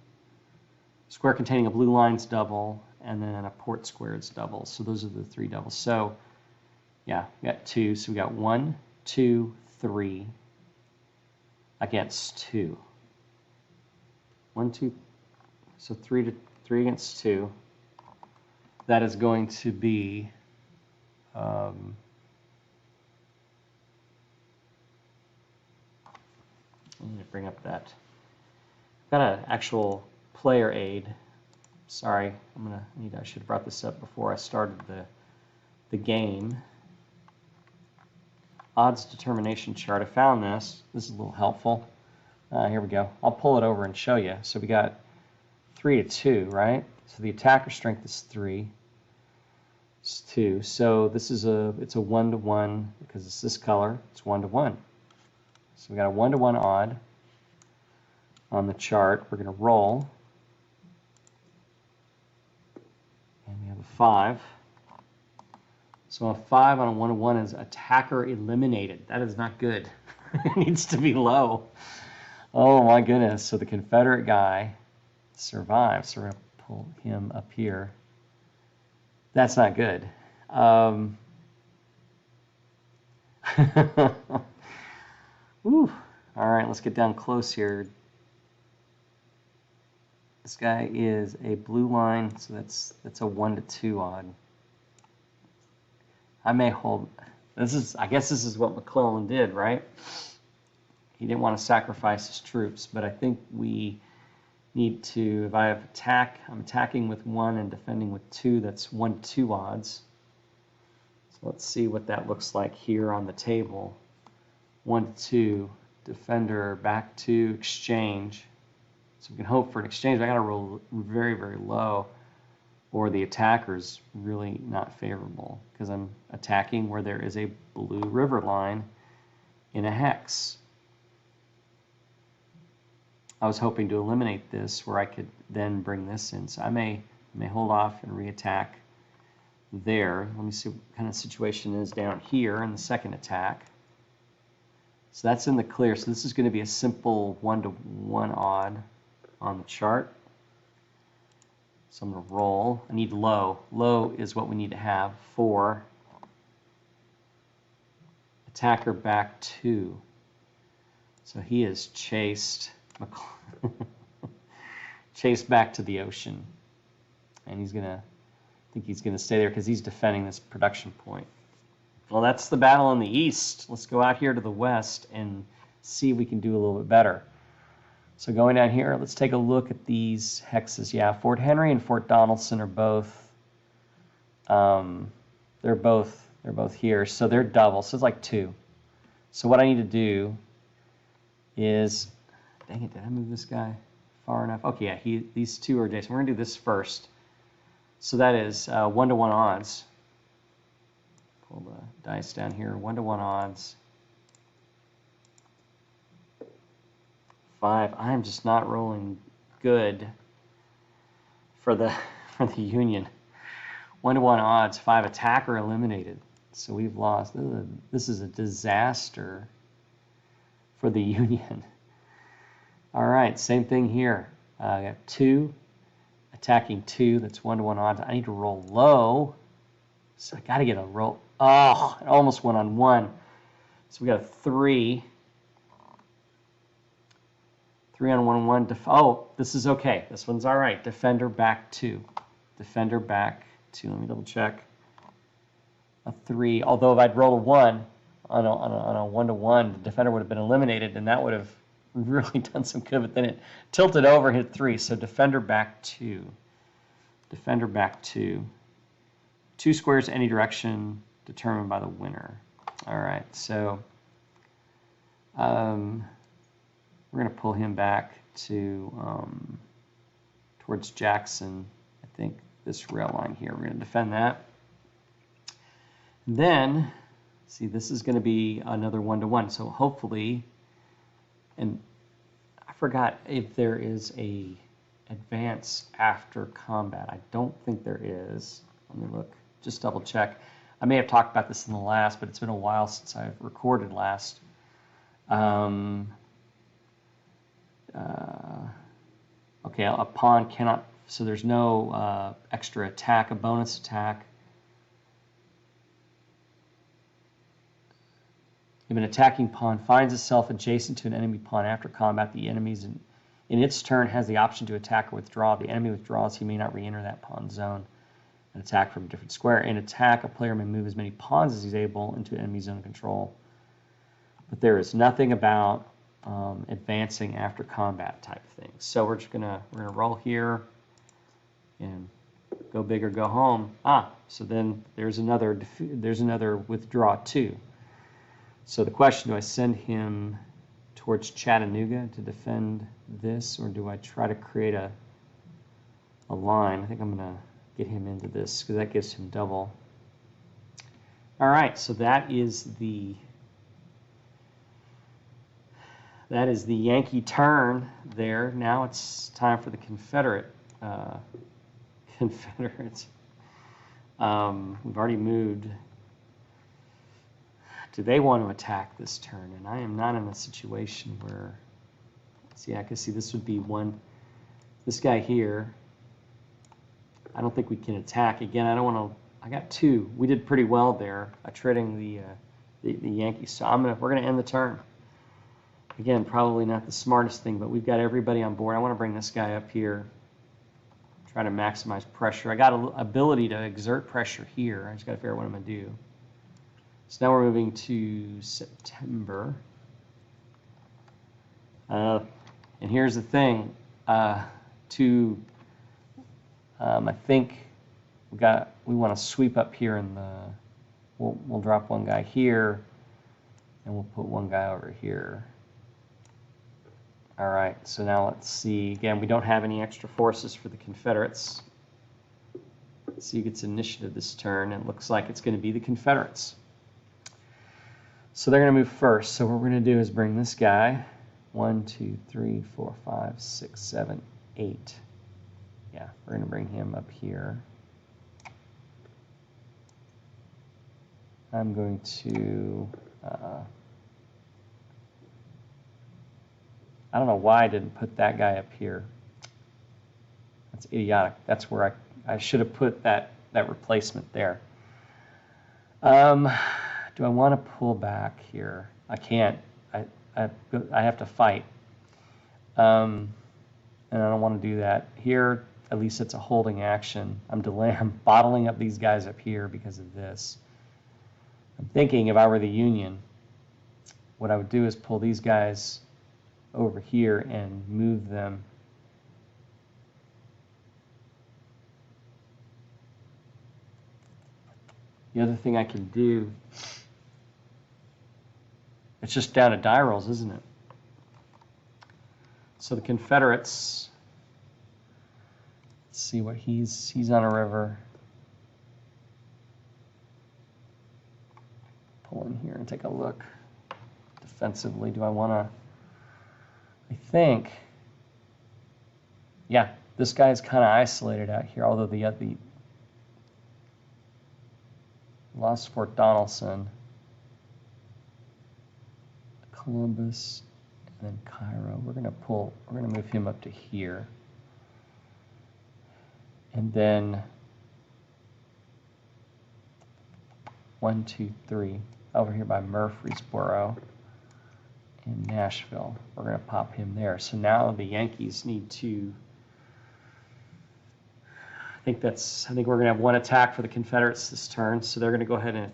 S2: Square containing a blue line's double, and then a port square is double. So those are the 3 doubles. So yeah, we got 2. So we got 1, 2, 3 against 2. 1, 2. So 3 against 2. That is going to be I need to bring up that. I've got an actual player aid. Sorry, I should have brought this up before I started the game. Odds determination chart. I found this. This is a little helpful. Here we go. I'll pull it over and show you. So we got 3 to 2, right? So the attacker strength is 3. It's 2. So this is it's a 1 to 1 because it's this color. It's 1 to 1. So we got a 1 to 1 odd on the chart. We're going to roll. And we have a 5. So a 5 on a 1 to 1 is attacker eliminated. That is not good. It needs to be low. Oh my goodness. So the Confederate guy survives. So we're going to pull him up here. That's not good. Woo. All right, let's get down close here. This guy is a blue line, so that's a 1 to 2 odd. I may hold. I guess this is what McClellan did, right? He didn't want to sacrifice his troops, but I think we need to. If I have attack, I'm attacking with 1 and defending with 2. That's 1 to 2 odds. So let's see what that looks like here on the table. 1 to 2, defender back to exchange. So we can hope for an exchange. I got to roll very, very low, or the attacker's really not favorable because I'm attacking where there is a blue river line in a hex. I was hoping to eliminate this where I could then bring this in. So I may hold off and reattack there. Let me see what kind of situation is down here in the second attack. So that's in the clear. So this is going to be a simple 1 to 1 odd on the chart. So I'm going to roll. I need low. Low is what we need to have for attacker back 2. So he is chased back to the ocean. And I think he's going to stay there because he's defending this production point. Well, that's the battle in the east. Let's go out here to the west and see if we can do a little bit better. So going down here, let's take a look at these hexes. Yeah, Fort Henry and Fort Donelson are both. They're both here, so they're double. So it's like 2. So what I need to do is, dang it, did I move this guy far enough? Okay, yeah, these 2 are adjacent. We're gonna do this first. So that is 1 to 1 odds. Pull the dice down here. 1 to 1 odds. 5. I'm just not rolling good for the Union. 1 to 1 odds. 5 attacker eliminated. So we've lost. This is a disaster for the Union. All right, same thing here. I got 2 attacking 2. That's 1 to 1 odds. I need to roll low. So I got to get a roll. Oh, it almost went on 1. So we got a 3. 3 on 1 and 1. Oh, this is okay. This one's all right. Defender back 2. Defender back 2. Let me double check. A 3. Although if I'd rolled a 1 on a 1 to 1, the defender would have been eliminated, and that would have really done some good. But then it tilted over and hit 3. So defender back 2. Defender back 2. 2 squares any direction determined by the winner. All right, so we're going to pull him back to towards Jackson. I think this rail line here. We're going to defend that. Then, see, this is going to be another 1-to-1. So hopefully, and I forgot if there is a advance after combat. I don't think there is. Let me look, just double check. I may have talked about this in the last, but it's been a while since I've recorded last. Okay, a pawn cannot, so there's no extra attack, a bonus attack. If an attacking pawn finds itself adjacent to an enemy pawn after combat, the enemy in its turn has the option to attack or withdraw. If the enemy withdraws, he may not re-enter that pawn zone and attack from a different square. In attack, a player may move as many pawns as he's able into enemy zone control. But there is nothing about advancing after combat type things. So we're gonna roll here and go big or go home. So then there's another withdraw too. So the question, do I send him towards Chattanooga to defend this, or do I try to create a line? I think I'm going to get him into this because that gives him double. All right, so that is the Yankee turn there. Now it's time for the Confederates. We've already moved. Do they want to attack this turn? And I am not in a situation where, see, I can see this would be one, this guy here. I don't think we can attack. Again, I don't want to, I got 2. We did pretty well there, trading the Yankees. So we're going to end the turn. Again, probably not the smartest thing, but we've got everybody on board. I want to bring this guy up here, try to maximize pressure. I got an ability to exert pressure here. I just got to figure out what I'm going to do. So now we're moving to September. And here's the thing. I think we want to sweep up here in the, we'll drop one guy here, and we'll put one guy over here. All right, so now let's see. Again, we don't have any extra forces for the Confederates. Let's see who gets initiative this turn. It looks like it's going to be the Confederates. So they're going to move first. So what we're going to do is bring this guy. 1, 2, 3, 4, 5, 6, 7, 8. Yeah, we're going to bring him up here. I'm going to, I don't know why I didn't put that guy up here. That's idiotic. That's where I should have put that replacement there. Do I want to pull back here? I can't. I have to fight. And I don't want to do that. Here, at least it's a holding action. I'm bottling up these guys up here because of this. I'm thinking if I were the Union, what I would do is pull these guys over here and move them. The other thing I can do, it's just down to die rolls, isn't it? So the Confederates, let's see what he's on a river. Pull in here and take a look. Defensively, do I want to? I think, yeah, this guy's kind of isolated out here, although the lost Fort Donelson, Columbus, and then Cairo. We're going to move him up to here. And then 1, 2, 3, over here by Murfreesboro in Nashville. We're going to pop him there. So now the Yankees need to, I think we're going to have one attack for the Confederates this turn. So they're going to go ahead and,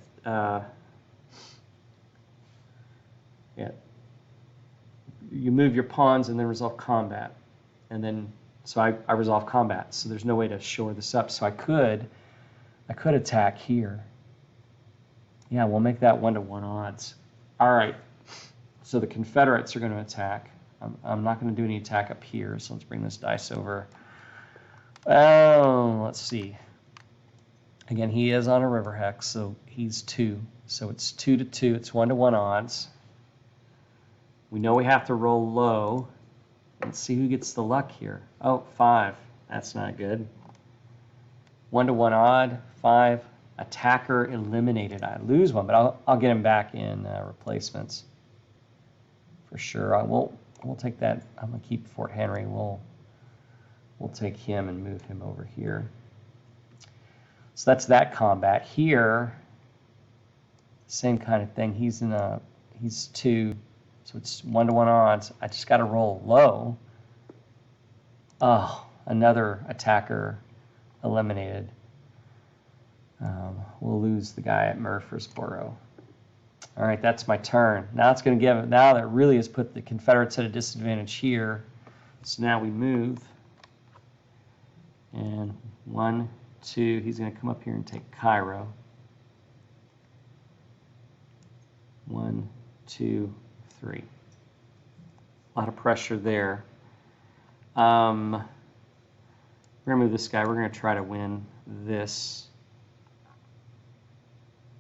S2: you move your pawns and then resolve combat. And then, so I resolve combat. So there's no way to shore this up. So I could
S1: I could attack here. Yeah, we'll make that 1-to-1 odds. All right, so the Confederates are going to attack. I'm not going to do any attack up here, so let's bring this dice over. Oh, let's see. Again, he is on a river hex, so he's 2. So it's 2-to-2. It's 1-to-1 odds. We know we have to roll low. Let's see who gets the luck here. Oh, 5. That's not good. 1-to-1 odd, 5. Attacker eliminated. I lose one, but I'll get him back in replacements for sure. We'll take that. I'm gonna keep Fort Henry. We'll take him and move him over here. So that's that combat. Here, same kind of thing. He's 2, so it's 1-to-1 odds. I just got to roll low. Oh, another attacker eliminated. We'll lose the guy at Murfreesboro. All right, that's my turn. Now it's going to give. Now that really has put the Confederates at a disadvantage here. So now we move. And 1, 2. He's going to come up here and take Cairo. 1, 2, 3. A lot of pressure there. We're going to move this guy. We're going to try to win this.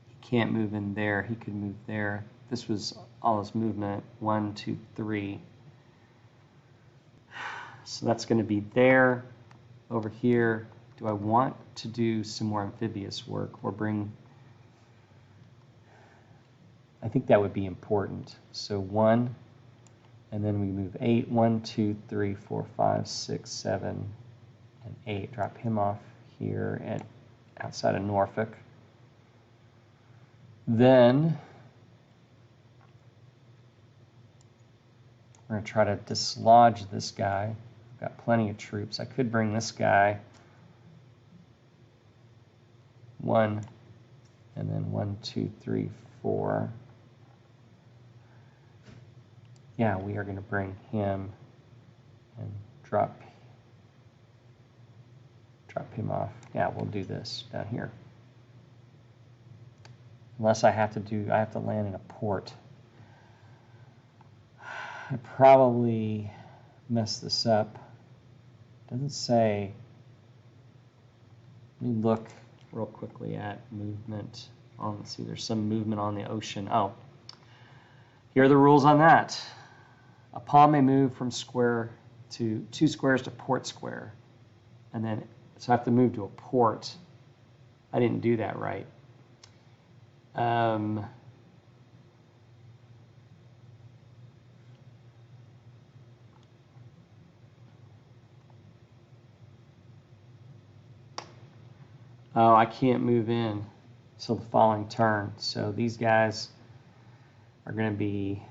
S1: He can't move in there. He could move there. This was all his movement. 1, 2, 3. So that's going to be there. Over here, do I want to do some more amphibious work or bring... I think that would be important. So 1, and then we move 8. 1, 2, 3, 4, 5, 6, 7, and 8. Drop him off here at outside of Norfolk. Then we're going to try to dislodge this guy. I've got plenty of troops. I could bring this guy 1, and then 1, 2, 3, 4. Yeah, we are going to bring him and drop him off. Yeah, we'll do this down here. Unless I have to land in a port. I probably messed this up. Doesn't say. Let me look real quickly at movement. Let's see, there's some movement on the ocean. Oh, here are the rules on that. A pawn may move from square to 2 squares to port square. And then, so I have to move to a port. I didn't do that right. Oh, I can't move in till the following turn. So these guys are going to be...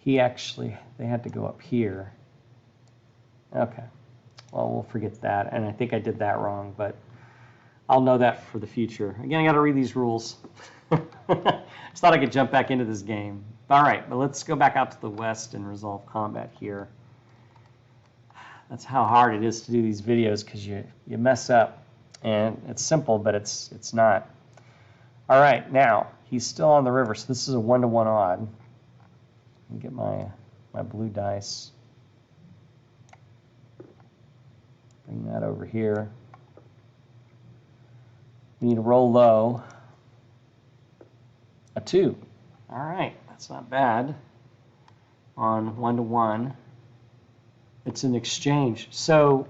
S1: they had to go up here. Okay. Well, we'll forget that. And I think I did that wrong, but I'll know that for the future. Again, I got to read these rules. Just thought I could jump back into this game. All right, but let's go back out to the west and resolve combat here. That's how hard it is to do these videos, because you mess up. And it's simple, but it's not. All right, now, he's still on the river, so this is a 1-to-1 odd. Let me get my blue dice. Bring that over here. We need to roll low. A 2. All right, that's not bad. On 1-to-1. It's an exchange. So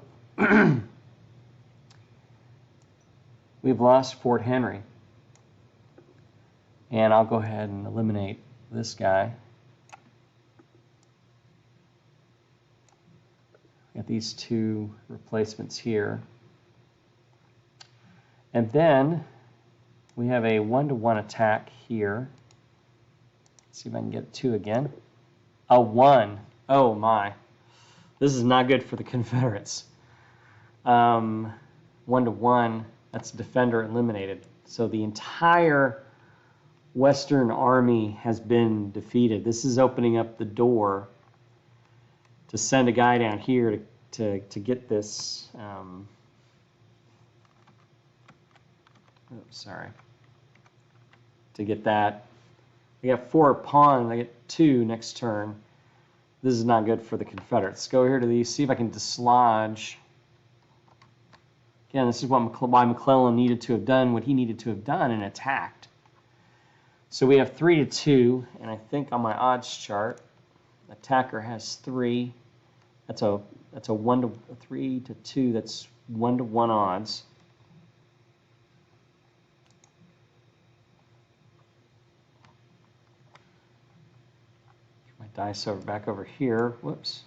S1: we've lost Fort Henry. And I'll go ahead and eliminate this guy. Got these 2 replacements here. And then we have a 1-to-1 attack here. Let's see if I can get a 2 again. A 1. Oh my. This is not good for the Confederates. 1-to-1, that's defender eliminated. So the entire Western Army has been defeated. This is opening up the door to send a guy down here to get this
S2: Oops, sorry. To get that. I got 4 pawns. I get 2 next turn. This is not good for the Confederates. Let's go here to these, see if I can dislodge. Again, this is why McClellan needed to have done what he needed to have done and attacked. So we have 3 to 2, and I think on my odds chart, attacker has 3. That's a 1 to 3 to 2. That's 1 to 1 odds. Get my dice back over here. Whoops.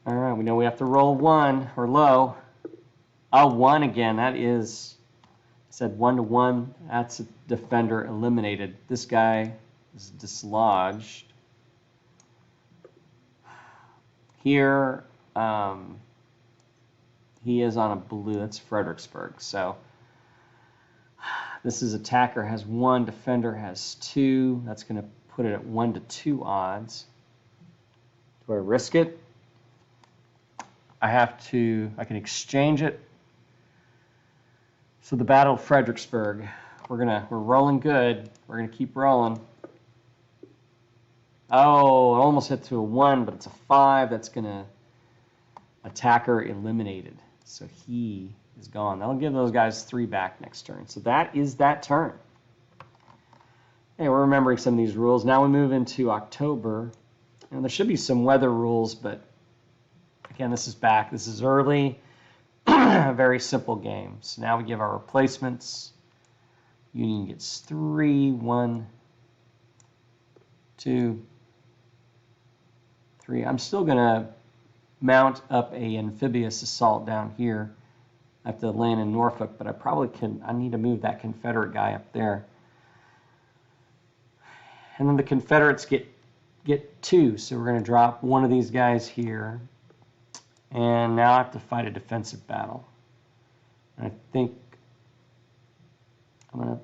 S2: All right, we know we have to roll 1 or low. Oh, 1 again. That is, I said 1 to 1. That's a defender eliminated. This guy is dislodged. Here, he is on a blue. That's Fredericksburg. So this is attacker has 1, defender has 2. That's going to put it at 1 to 2 odds. Do I risk it? I can exchange it. So the Battle of Fredericksburg, we're rolling good. We're gonna keep rolling. Oh, it almost hit to a 1, but it's a 5. That's gonna attacker eliminated. So he is gone. That'll give those guys 3 back next turn. So that is that turn. Hey, we're remembering some of these rules. Now we move into October. And there should be some weather rules, but again, this is back. This is early. A very simple game. So now we give our replacements. Union gets 3, 1, 2, 3. I'm still going to mount up a amphibious assault down here. I have to land in Norfolk, but I probably can. I need to move that Confederate guy up there. And then the Confederates get 2, so we're going to drop one of these guys here. And now I have to fight a defensive battle. And I think I'm going to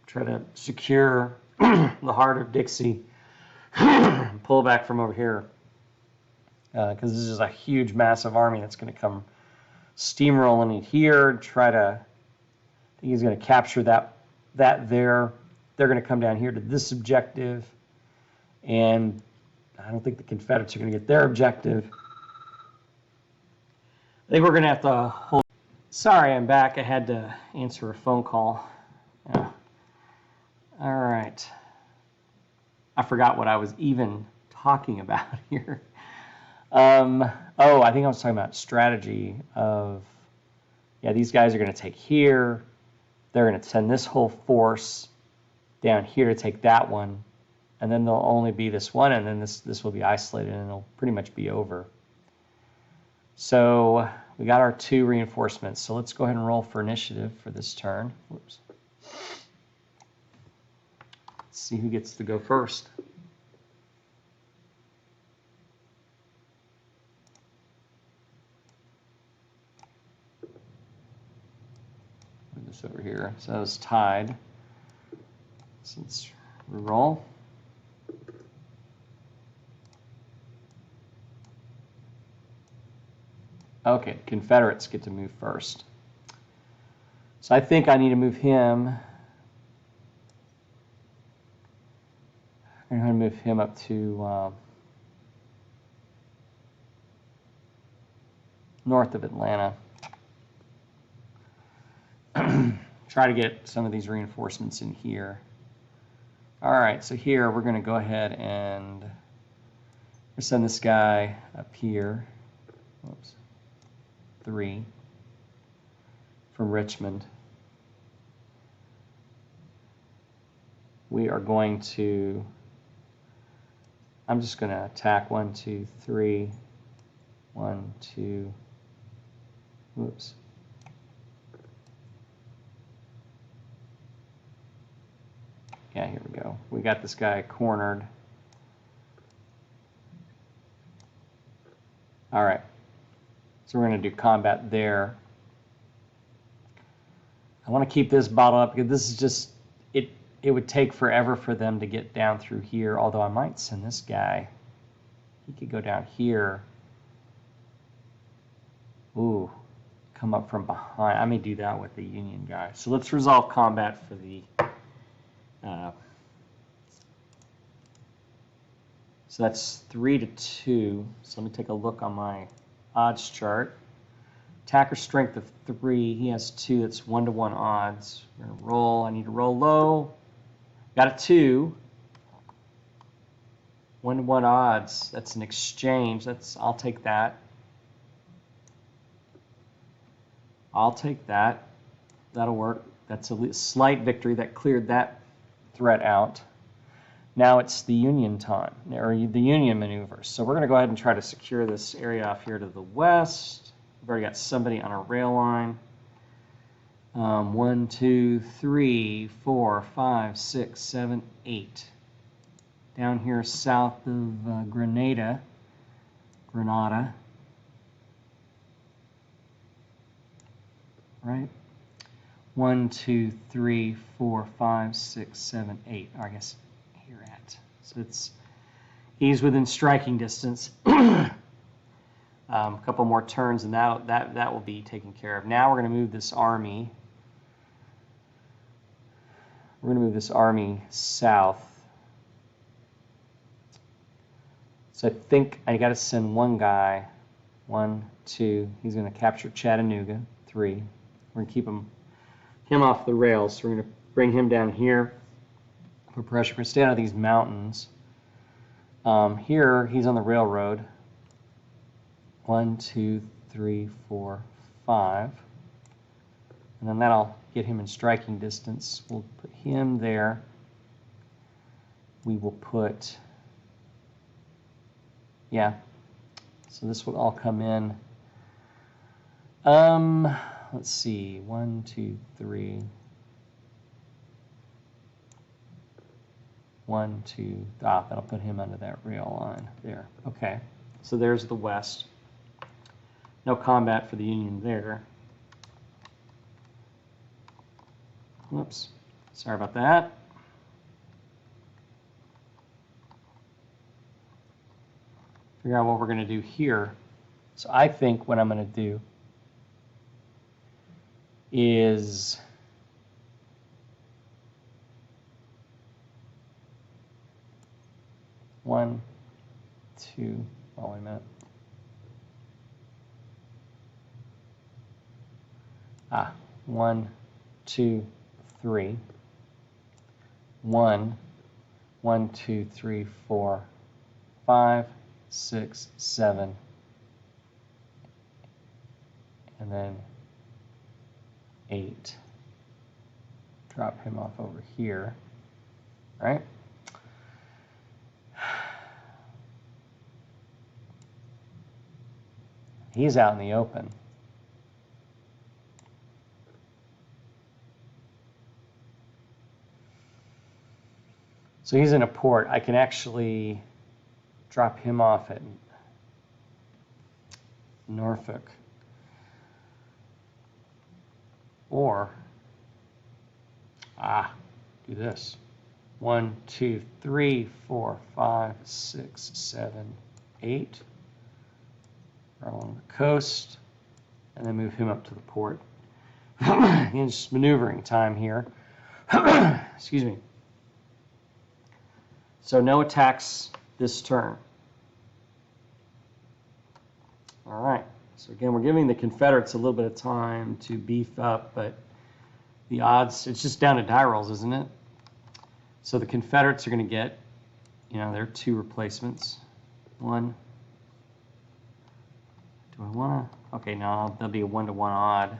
S2: try to secure the heart of Dixie and pull back from over here. Because this is a huge, massive army that's going to come steamrolling in here and try to, I think he's going to capture that there. They're going to come down here to this objective. And I don't think the Confederates are going to get their objective. I think we're going to have to hold. Sorry, I'm back. I had to answer a phone call. Yeah. All right. I forgot what I was even talking about here. Oh, I think I was talking about strategy of, yeah, these guys are going to take here. They're going to send this whole force down here to take that one. And then there'll only be this one, and then this will be isolated, and it'll pretty much be over. So we got our 2 reinforcements. So let's go ahead and roll for initiative for this turn. Whoops. Let's see who gets to go first. Move this over here. So that was tied. So let's re-roll. Okay, Confederates get to move first. So I think I need to move him. I'm going to move him up to north of Atlanta. Try to get some of these reinforcements in here. All right, so here we're going to go ahead and send this guy up here. Whoops. 3 from Richmond. We are going to, I'm just going to attack 1, 2, 3, 1, 2, whoops. Yeah, here we go. We got this guy cornered. All right. So we're going to do combat there. I want to keep this bottle up because this is just, it would take forever for them to get down through here, although I might send this guy. He could go down here. Ooh, come up from behind. I may do that with the Union guy. So let's resolve combat for the so that's 3-2. So let me take a look on my odds chart. Attacker strength of 3. He has 2. That's 1-to-1 odds. We're gonna roll. I need to roll low. Got a 2. 1-to-1 odds. That's an exchange. I'll take that. I'll take that. That'll work. That's a slight victory. That cleared that threat out. Now it's the Union time, or the Union maneuvers. So we're going to go ahead and try to secure this area off here to the west. We've already got somebody on our rail line. 1, 2, 3, 4, 5, 6, 7, 8. Down here south of Grenada. Right? 1, 2, 3, 4, 5, 6, 7, 8. Or I guess here at. So he's within striking distance. A couple more turns, and that will be taken care of. Now we're going to move this army. We're going to move this army south. So I think I got to send one guy. 1, 2. He's going to capture Chattanooga. 3. We're going to keep him off the rails. So we're going to bring him down here for pressure. We're going to stay out of these mountains. Here, he's on the railroad. 1, 2, 3, 4, 5. And then that'll get him in striking distance. We'll put him there. We will put, yeah. So this will all come in. Let's see, 1, 2, 3. 1, 2, that'll put him under that rail line there. Okay, so there's the west. No combat for the Union there. Whoops, sorry about that. Figure out what we're going to do here. So I think what I'm going to do is one, two, oh wait a minute. 1, 2, 3. 1, 1, 2, 3, 4, 5, 6, 7, and then 8. Drop him off over here, right? He's out in the open. So he's in a port. I can actually drop him off at Norfolk. Or, do this. 1, 2, 3, 4, 5, 6, 7, 8. Along the coast. And then move him up to the port. It's maneuvering time here. Excuse me. So no attacks this turn. All right. So again, we're giving the Confederates a little bit of time to beef up, but the odds, it's just down to die rolls, isn't it? So the Confederates are going to get, their 2 replacements. 1. Do I want to? Okay, no, there'll be a 1-to-1 odd.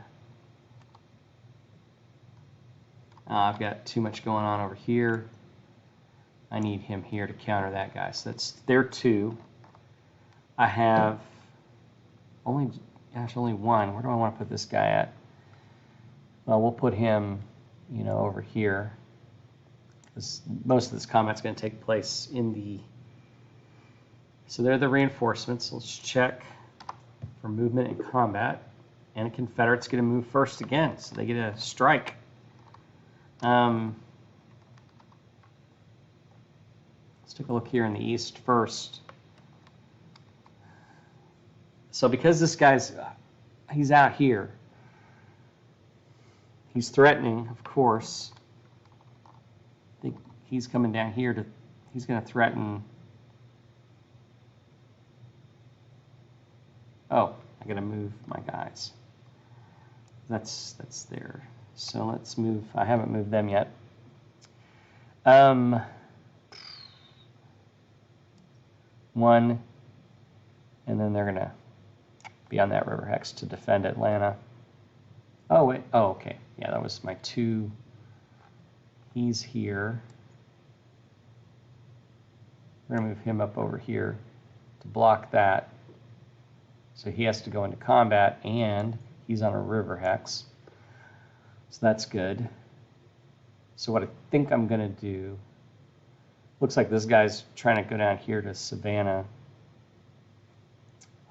S2: I've got too much going on over here. I need him here to counter that guy. So that's their 2. I have only 1. Where do I want to put this guy at? Well, we'll put him, over here. Because most of this combat's going to take place in the... So they're the reinforcements. Let's check for movement and combat. And the Confederates get to move first again, so they get a strike. Let's take a look here in the east first. So because this guy's, he's out here, He's threatening, of course. I think he's coming down here to, he's going to threaten. Oh, I got to move my guys. That's there. So let's move, I haven't moved them yet. One, and then they're going to be on that river hex to defend Atlanta. Oh, wait. Oh, okay. Yeah, that was my 2. He's here. We're going to move him up over here to block that. So he has to go into combat, and he's on a river hex. So that's good. So what I think I'm going to do, looks like this guy's trying to go down here to Savannah.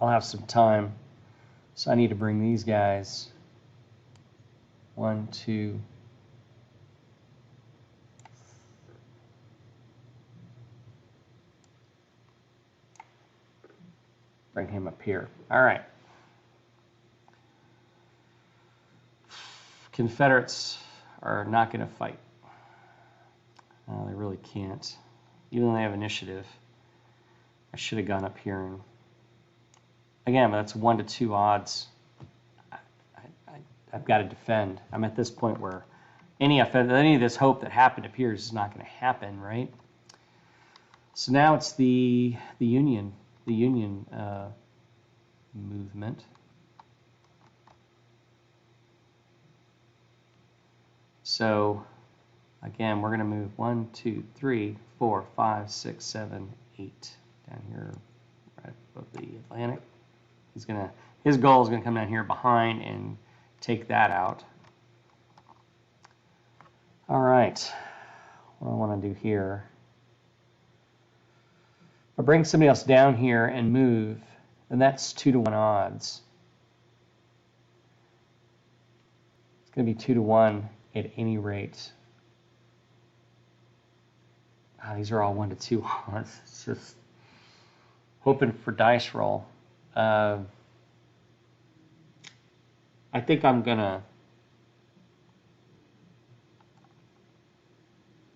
S2: I'll have some time. So I need to bring these guys. 1, 2. Bring him up here. All right. Confederates are not going to fight. They really can't. Even though they have initiative. I should have gone up here and... Again, that's 1 to 2 odds. I've got to defend. I'm at this point where any of this hope that happened up here is not going to happen, right? So now it's the Union movement. So again, we're going to move 1, 2, 3, 4, 5, 6, 7, 8 down here, right above the Atlantic. His goal is going to come down here behind and take that out. All right, what I want to do here, if I bring somebody else down here and move, then that's 2 to 1 odds. It's going to be 2 to 1 at any rate. These are all 1 to 2 odds. It's just hoping for dice roll. I think I'm gonna.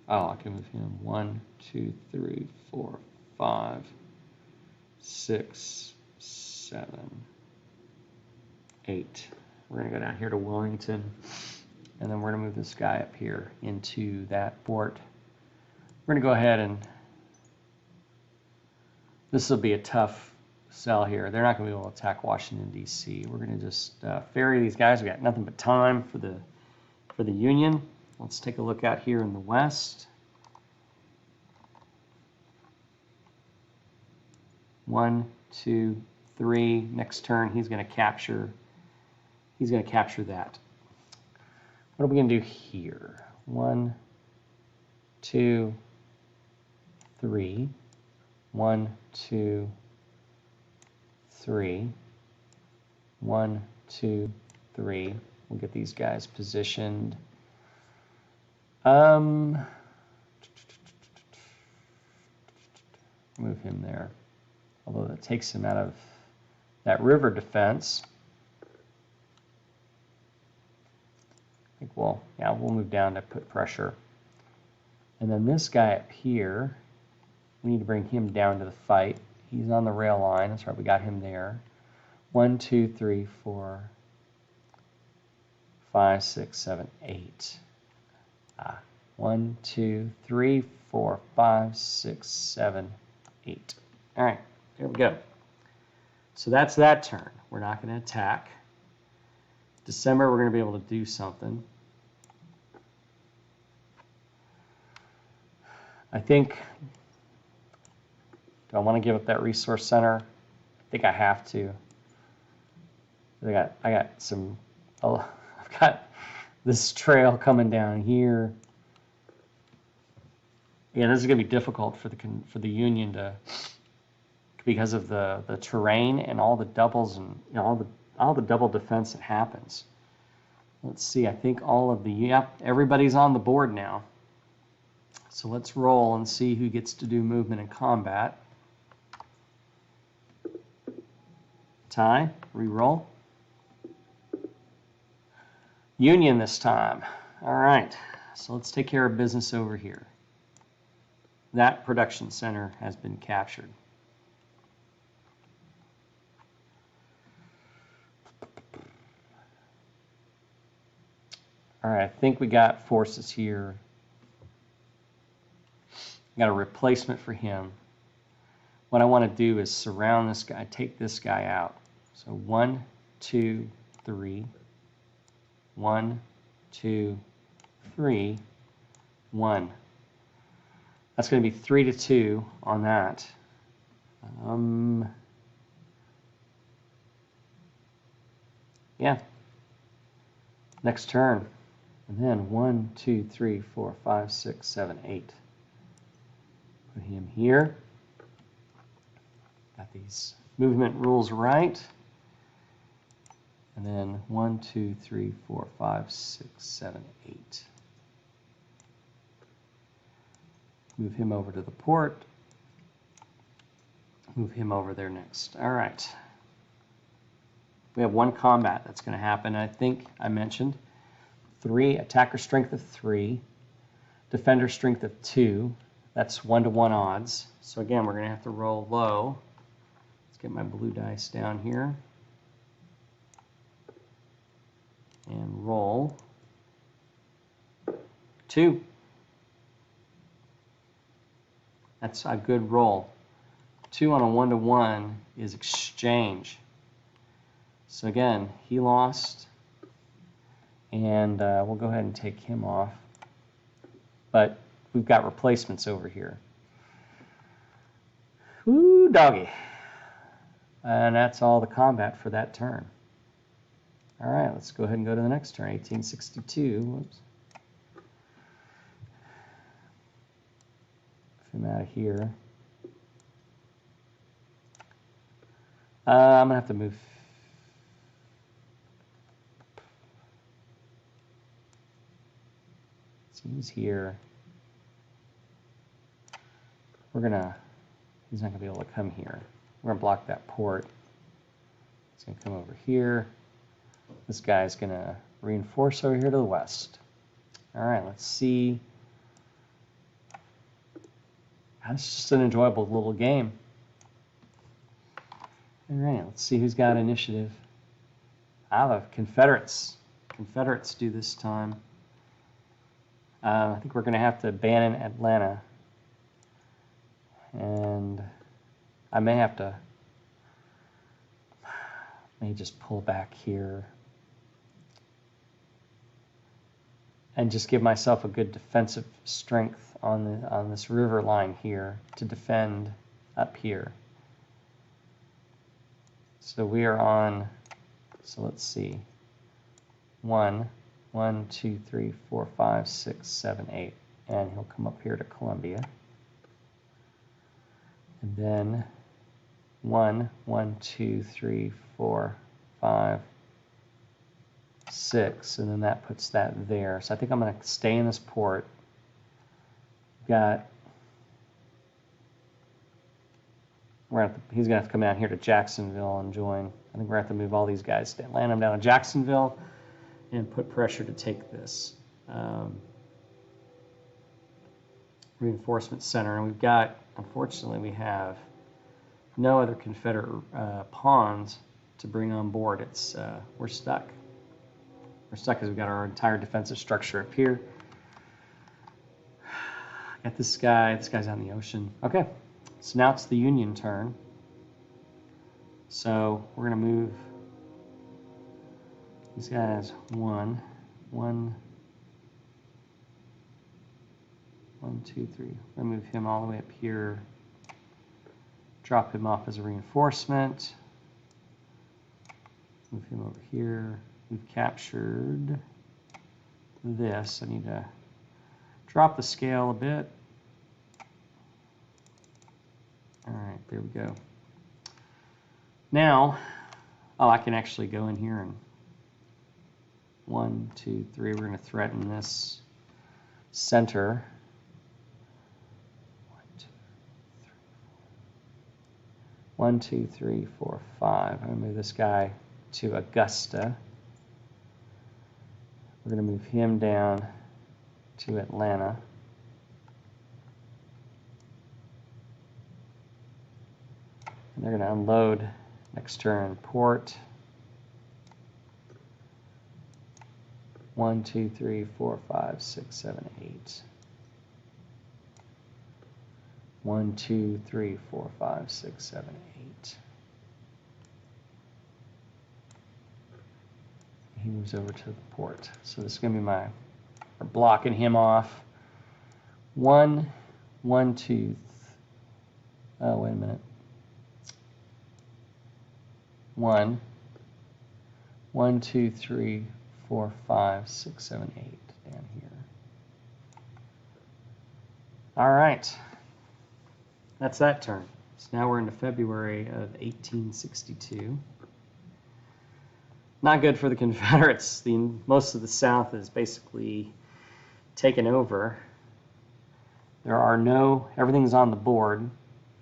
S2: Oh, I can move him 1, 2, 3, 4, 5, 6, 7, 8. We're gonna go down here to Wilmington, and then we're gonna move this guy up here into that fort. We're gonna go ahead and. This will be a tough sell here. They're not going to be able to attack Washington, D.C. We're going to just ferry these guys. We got nothing but time for the Union. Let's take a look out here in the west. 1, 2, 3. Next turn, he's going to capture. He's going to capture that. What are we going to do here? 1, 2, 3. 1, 2, 3. 1, 2, 3. We'll get these guys positioned. Move him there. Although that takes him out of that river defense. I think we'll move down to put pressure. And then this guy up here, we need to bring him down to the fight. He's on the rail line. That's right, we got him there. 1, 2, 3, 4, 5, 6, 7, 8. 1, 2, 3, 4, 5, 6, 7, 8. All right, there we go. So that's that turn. We're not going to attack. December, we're going to be able to do something. I think. Do I want to give up that resource center? I think I have to. I got some. Oh, I've got this trail coming down here. Yeah, this is going to be difficult for the Union to, because of the terrain and all the doubles and all the double defense that happens. Let's see. I think all of everybody's on the board now. So let's roll and see who gets to do movement and combat. Tie, re-roll. Union this time. All right, so let's take care of business over here. That production center has been captured. All right, I think we got forces here. Got a replacement for him. What I want to do is surround this guy, take this guy out. So 1, 2, 3. 1, 2, 3, 1. That's going to be 3-2 on that. Yeah. Next turn. And then 1, 2, 3, 4, 5, 6, 7, 8. Put him here. Got these movement rules right. And then 1, 2, 3, 4, 5, 6, 7, 8. Move him over to the port. Move him over there next. All right. We have 1 combat that's going to happen. I think I mentioned 3, attacker strength of 3, defender strength of 2. That's 1-to-1 odds. So again, we're going to have to roll low. Let's get my blue dice down here. And roll 2. That's a good roll. 2 on a 1-to-1 is exchange. So again, he lost, and we'll go ahead and take him off. But we've got replacements over here. Woo, doggy. And that's all the combat for that turn. All right, let's go ahead and go to the next turn, 1862. Whoops. Get him out of here. I'm going to have to move. So he's here. He's not going to be able to come here. We're going to block that port. He's going to come over here. This guy's going to reinforce over here to the west. All right, let's see. That's just an enjoyable little game. All right, let's see who's got initiative. The Confederates. Confederates do this time. I think we're going to have to abandon Atlanta. And I may have to just pull back here and just give myself a good defensive strength on this river line here to defend up here. So we are on, so let's see, 1, 2, 3, 4, 5, 6, 7, 8, and he'll come up here to Columbia. And then 1, 2, 3, 4, 5, 6, and then that puts that there. So I think I'm going to stay in this port. He's going to have to come down here to Jacksonville and join. I think we're going to have to move all these guys, land them down in Jacksonville, and put pressure to take this reinforcement center. And we've got, unfortunately, we have no other Confederate pawns to bring on board. We're stuck. We're stuck because we've got our entire defensive structure up here. Got this guy. This guy's out in the ocean. Okay, so now it's the Union turn. So we're going to move these guys 1, 2, 3. We're going to move him all the way up here. Drop him off as a reinforcement. Move him over here. We've captured this. I need to drop the scale a bit. All right, there we go. Now, I can actually go in here and 1, 2, 3. We're going to threaten this center. 1, 2, 3, 4, 5. I'm going to move this guy to Augusta. We're going to move him down to Atlanta. And they're going to unload next turn port. 1, 2, 3, 4, 5, 6, 7, 8. 1, 2, 3, 4, 5, 6, 7, 8. He moves over to the port. So this is going to be my, we're blocking him off. 1, 1, 2. Oh, wait a minute. 1, 1, 2, 3, 4, 5, 6, 7, 8 down here. All right. That's that turn. So now we're into February of 1862. Not good for the Confederates. Most of the South is basically taken over. Everything's on the board.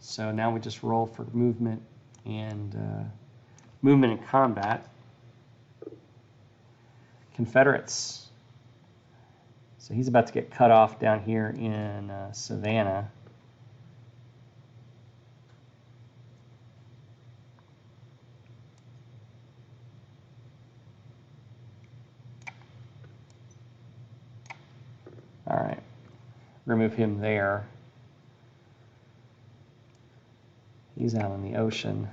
S2: So now we just roll for movement and combat. Confederates. So he's about to get cut off down here in Savannah. All right, remove him there. He's out in the ocean.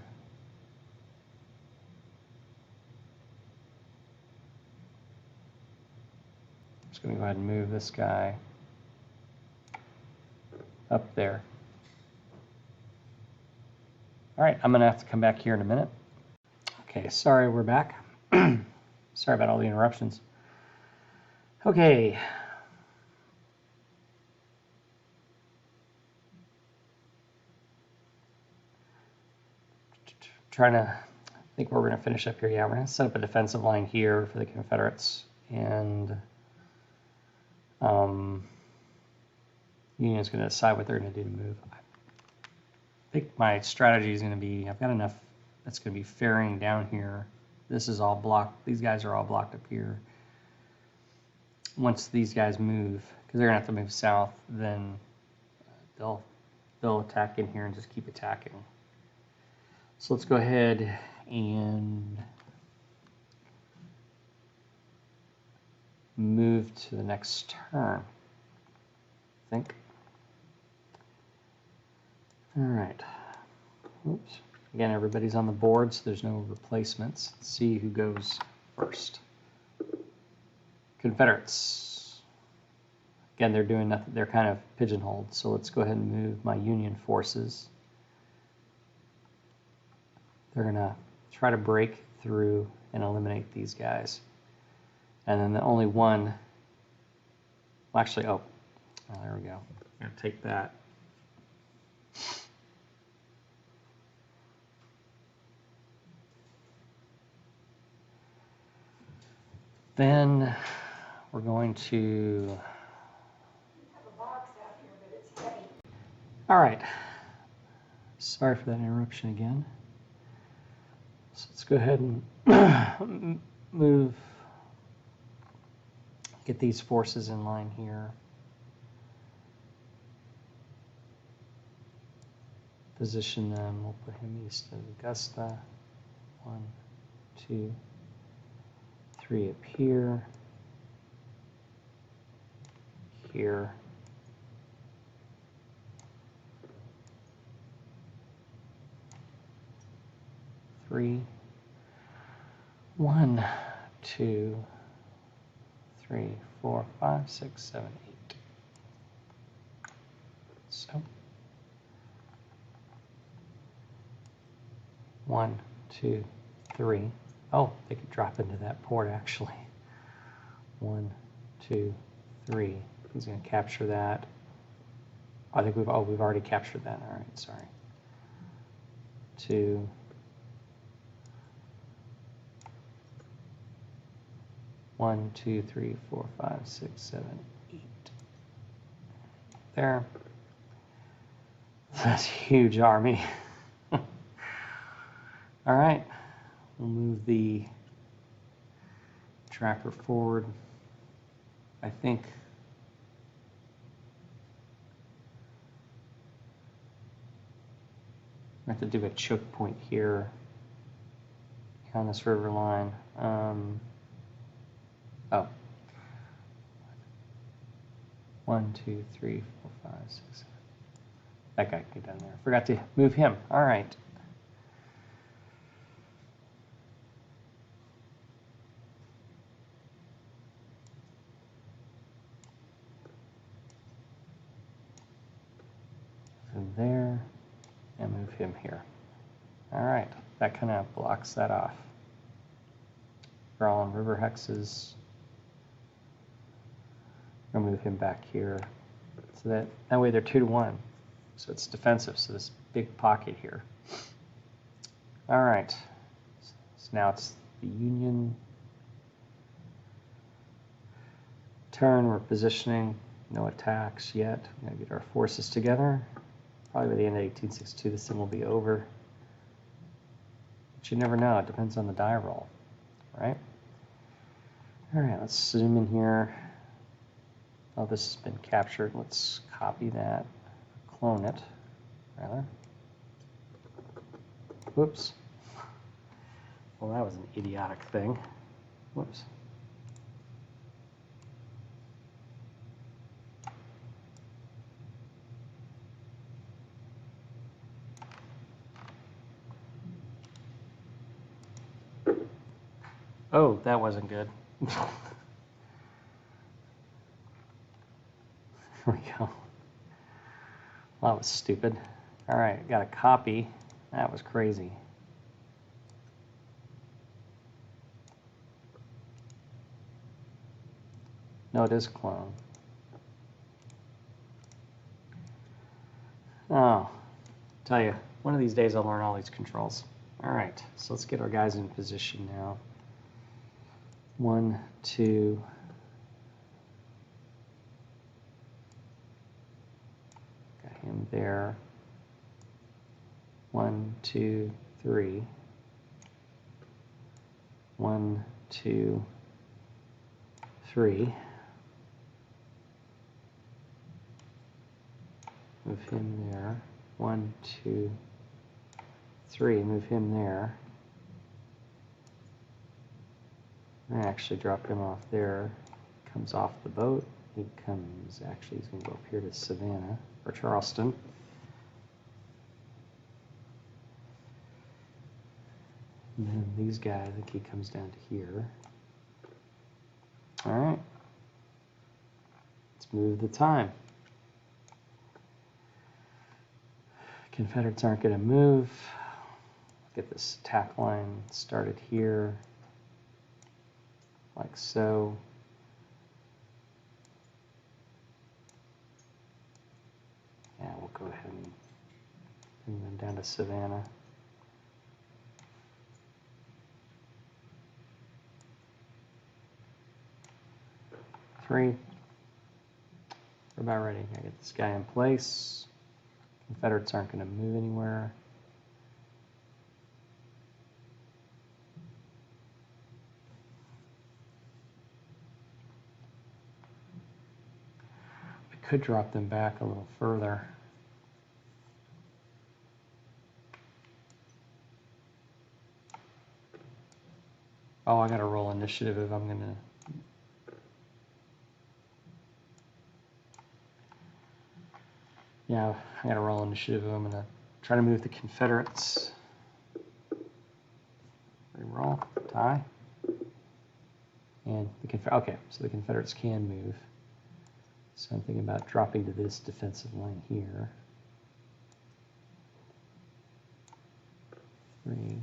S2: Just going to go ahead and move this guy up there. All right, I'm going to have to come back here in a minute. Okay, sorry, we're back. Sorry about all the interruptions. Okay. I think we're going to finish up here. Yeah, we're going to set up a defensive line here for the Confederates, and Union's going to decide what they're going to do to move. I think my strategy is going to be, I've got enough that's going to be ferrying down here. This is all blocked. These guys are all blocked up here. Once these guys move, because they're going to have to move south, then they'll attack in here and just keep attacking. So let's go ahead and move to the next turn, I think. All right. Oops. Again, everybody's on the board, so there's no replacements. Let's see who goes first. Confederates. Again, they're doing nothing. They're kind of pigeonholed, so let's go ahead and move my Union forces. They're going to try to break through and eliminate these guys. And then the only one, well, actually, oh, there we go. I'm going to take that. Then we're going to, all right. Sorry for that interruption again. So let's go ahead and get these forces in line here. Position them, we'll put him east of Augusta. 1, 2, 3 up here. Here. Three. 1, 2, 3, 4, 5, 6, 7, 8. So 1, 2, 3. Oh, they could drop into that port actually. 1, 2, 3. He's going to capture that. I think we've already captured that. All right, sorry. 2. 1, 2, 3, 4, 5, 6, 7, 8. There. That's a huge army. All right. We'll move the tracker forward I think I have to do a choke point here on this river line. Oh. 1, 2, 3, 4, 5, 6, 7. That guy can get down there. Forgot to move him. All right. From there, and move him here. All right. That kind of blocks that off. We're all on river hexes. I'll move him back here. So that way they're 2 to 1. So it's defensive. So this big pocket here. All right. So now it's the Union turn. We're positioning. No attacks yet. We're going to get our forces together. Probably by the end of 1862, this thing will be over. But you never know. It depends on the die roll, right? All right, let's zoom in here. Oh, this has been captured. Let's copy that, clone it, rather. Whoops. Well, that was an idiotic thing. Whoops. Oh, that wasn't good. Here we go. Well, that was stupid. All right, got a copy. That was crazy. No, it is clone. Oh, tell you, one of these days I'll learn all these controls. All right, so let's get our guys in position now. 1, 2. Got him there. 1, 2, 3. 1, 2, 3. Move him there. 1, 2, 3. Move him there. I actually drop him off there. Comes off the boat. He comes, actually, he's going to go up here to Savannah or Charleston. And then these guys, I think he comes down to here. All right. Let's move the time. Confederates aren't going to move. Get this attack line started here, like so. Yeah, we'll go ahead and bring them down to Savannah. Three. We're about ready. I get this guy in place. Confederates aren't going to move anywhere. We could drop them back a little further. Oh, I got to roll initiative if I'm going to. Yeah, I got to roll initiative. I'm going to try to move the Confederates. Reroll, tie. And the okay, so the Confederates can move. So I'm thinking about dropping to this defensive line here. 3.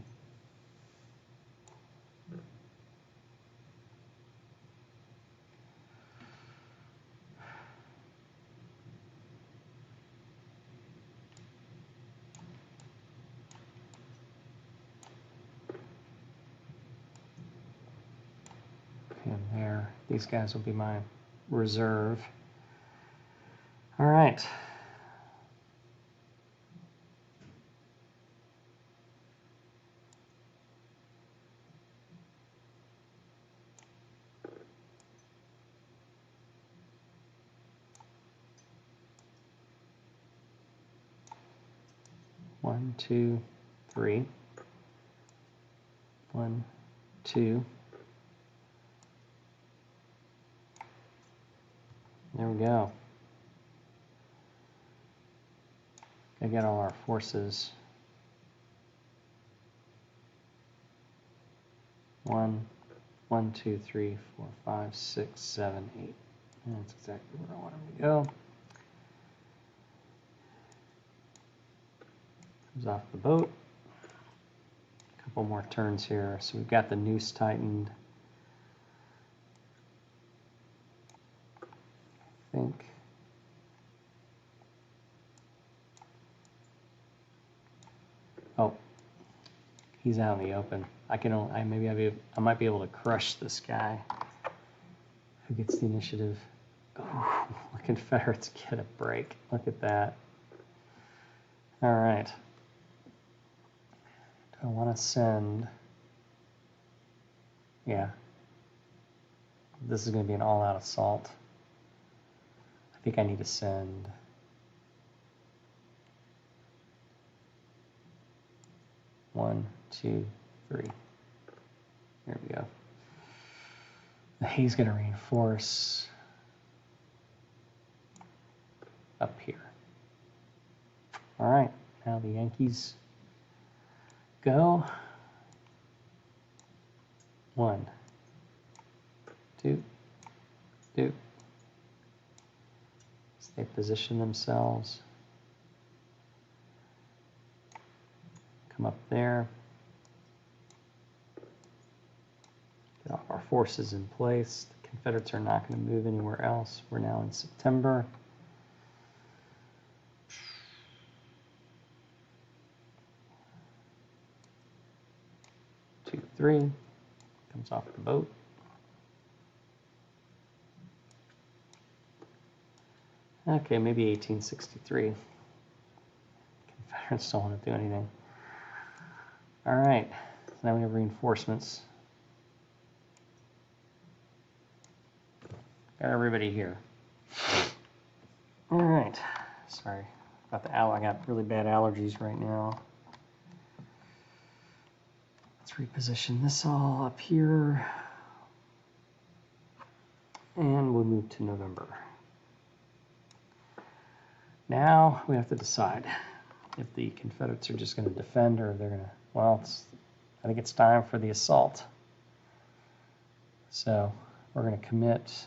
S2: And there, these guys will be my reserve. All right.
S1: 1, 2, 3. 1, 2. There we go. I got all our forces. 1, 1, 2, 3, 4, 5, 6, 7, 8. And that's exactly where I want them to go. Comes off the boat. A couple more turns here. So we've got the noose tightened. I think. Oh, he's out in the open. I might be able to crush this guy. Who gets the initiative? Oh, the Confederates get a break. Look at that. All right. Do I want to send? Yeah. This is going to be an all-out assault. I think I need to send. One, 2, 3. There we go. He's going to reinforce up here. All right, now the Yankees go. 1, 2, 2. As they position themselves. Come up there. Get all our forces in place. The Confederates are not going to move anywhere else. We're now in September. Two, 3. Comes off the boat. Okay, maybe 1863. Confederates don't want to do anything. All right, so now we have reinforcements. Got everybody here. All right, sorry about the I got really bad allergies right now. Let's reposition this all up here. And we'll move to November. Now we have to decide if the Confederates are just going to defend or if they're going to, well, I think it's time for the assault. So we're going to commit.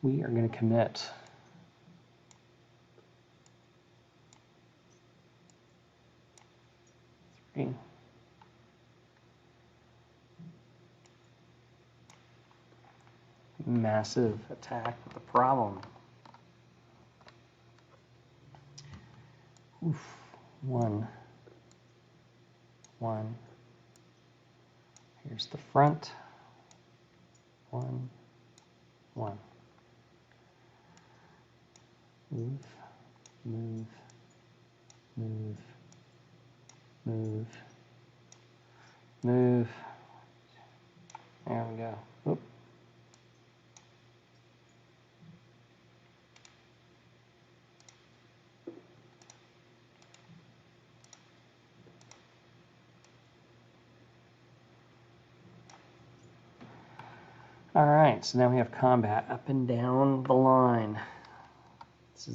S1: We are going to commit 3. Massive attack with a problem. Oof. 1, 1. Here's the front. 1, 1. Move, move, move, move, move. There we go. Oop. All right, so now we have combat up and down the line. This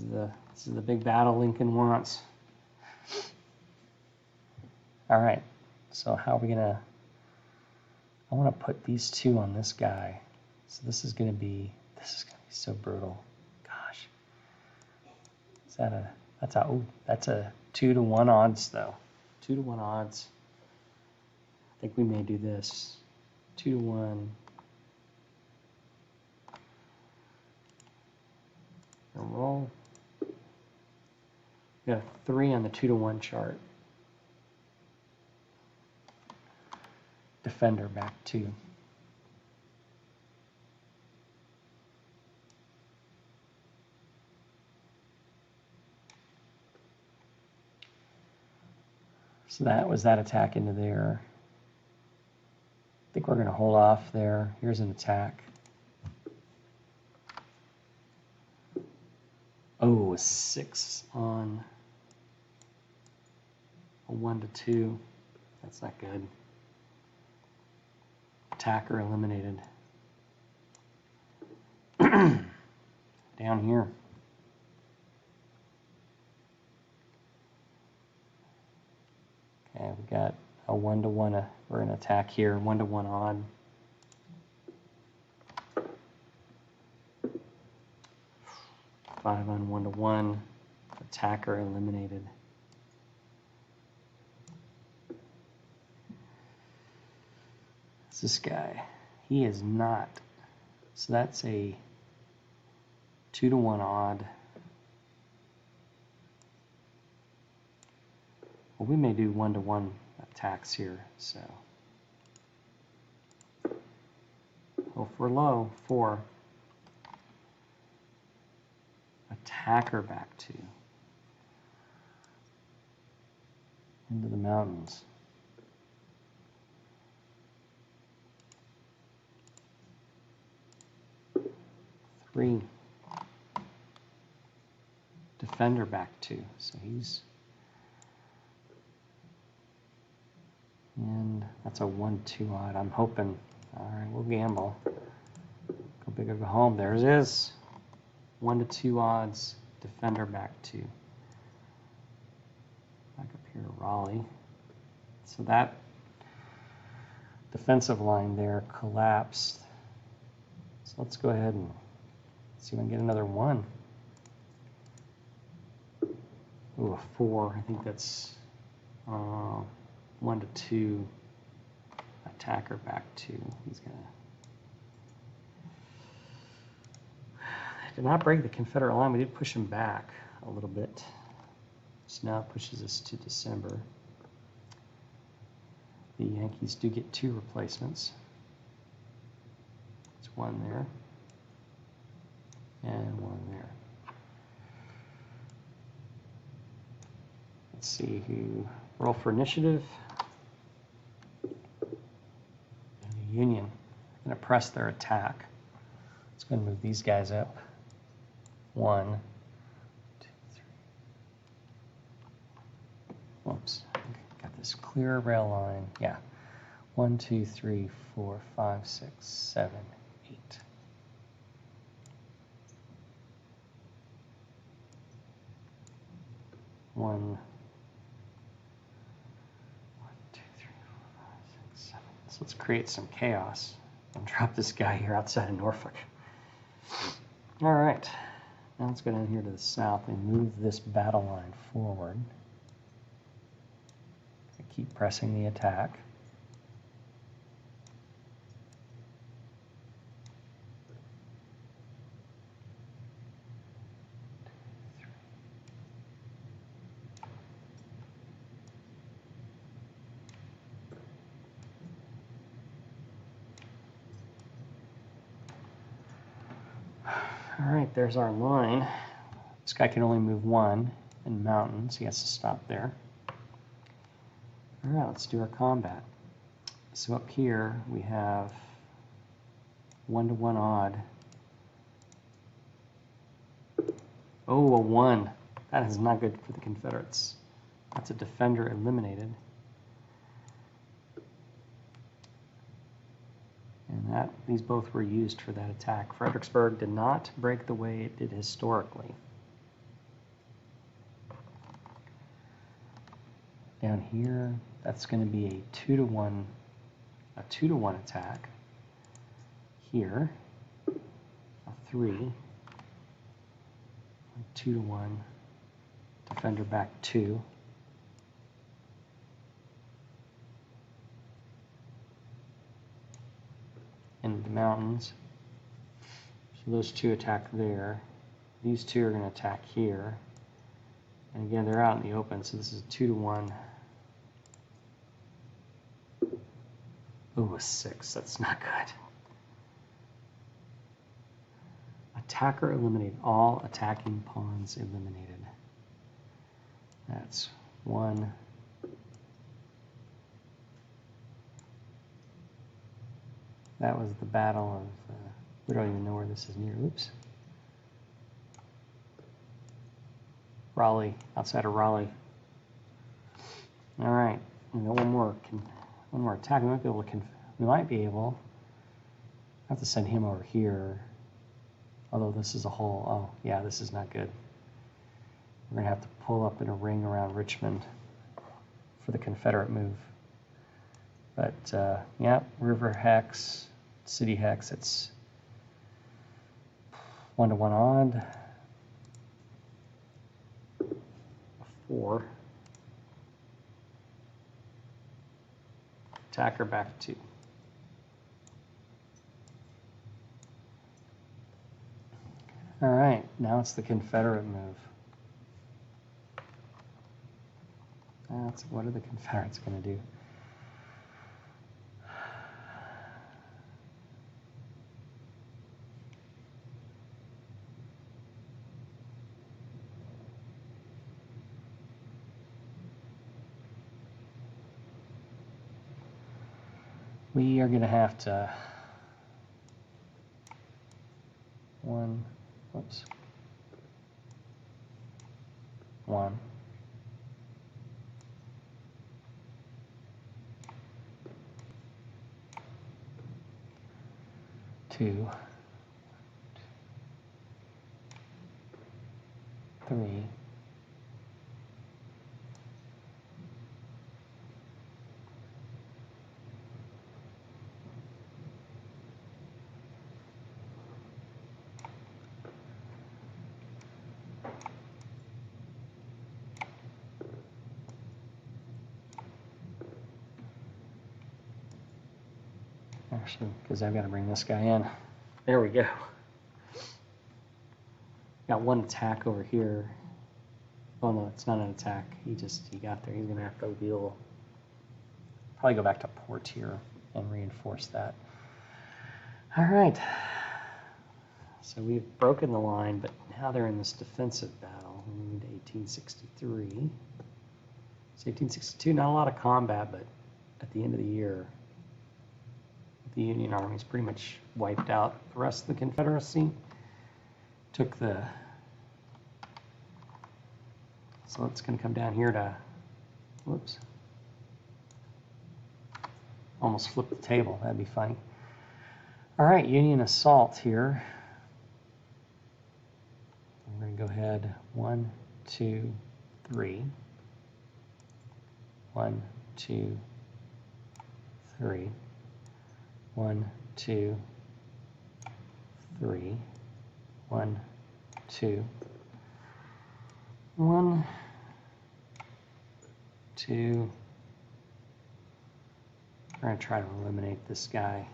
S1: is the big battle Lincoln wants. All right, so how are we gonna? I want to put these 2 on this guy. So this is gonna be so brutal. Gosh, is that a? That's a 2 to 1 odds though. 2 to 1 odds. I think we may do this. 2 to 1. Roll. We got a 3 on the 2 to 1 chart. Defender back 2. So that was that attack into there. I think we're going to hold off there. Here's an attack.
S2: Oh, a 6 on a 1 to 2. That's not good. Attacker eliminated. Down here. Okay, we got a 1 to 1 or an attack here, 1 to 1 odd. Five on 1 to 1. Attacker eliminated. What's this guy? He is not. So that's a 2 to 1 odd. Well, we may do 1 to 1 attacks here, so. Oh, for low, 4. Attacker back 2. Into the mountains. 3. Defender back 2. So he's. And that's a 1-2 odd. I'm hoping. All right, we'll gamble. Go big or go home. There it is. 1 to 2 odds. Defender back 2. Back up here to Raleigh. So that defensive line there collapsed. So let's go ahead and see if I can get another 1. Ooh, a 4. I think that's 1 to 2. Attacker back 2. He's gonna. Did not break the Confederate line. We did push him back a little bit. So now it pushes us to December. The Yankees do get 2 replacements. It's 1 there. And 1 there. Let's see who. Roll for initiative. And the Union. I'm going to press their attack. It's going to move these guys up. 1, 2, 3. Whoops. Got this clear rail line. Yeah. 1, 2, 3, 4, 5, 6, 7, 8. 1, 2, 3, 4, 5, 6, 7. So let's create some chaos and drop this guy here outside of Norfolk. All right. Now let's go down here to the south and move this battle line forward. Keep pressing the attack. All right, there's our line. This guy can only move 1 in mountains. He has to stop there. All right, let's do our combat. So up here we have 1 to 1 odd. Oh, a 1. That is not good for the Confederates. That's a defender eliminated. And these both were used for that attack. Fredericksburg did not break the way it did historically. Down here, that's going to be a 2 to 1 attack. Here, a 3, 2 to 1, defender back 2. In the mountains. So those 2 attack there. These 2 are going to attack here. And again, they're out in the open, so this is a 2 to 1. Ooh, a 6. That's not good. Attacker eliminated. All attacking pawns eliminated. That's 1. That was the battle of, we don't even know where this is near. Oops.
S1: Raleigh, outside of Raleigh. All right, we got one more attack. We might be able to. We might be able. I have to send him over here. Although this is a whole. Oh yeah, this is not good. We're gonna have to pull up in a ring around Richmond for the Confederate move. But yeah, river hex, city hex. It's 1-to-1 odd. 4. Attacker back to 2. All right, now it's the Confederate move. What are the Confederates going to do? We are going to have to 1, 2, 3, actually, because I've got to bring this guy in. There we go. Got one attack over here. Oh no, it's not an attack. He got there. He's gonna have to wheel. Probably go back to port here and reinforce that. All right. So we've broken the line, but now they're in this defensive battle. We need 1863. So 1862, not a lot of combat, but at the end of the year, the Union armies pretty much wiped out the rest of the Confederacy. Took the... So it's going to come down here to... Whoops. Almost flipped the table. That'd be funny. All right, Union assault here. We're going to go ahead 1, 2, 3. 1, 2, 3. 1, 2, 3. 1, 2. 1, 2. We're going to try to eliminate this guy.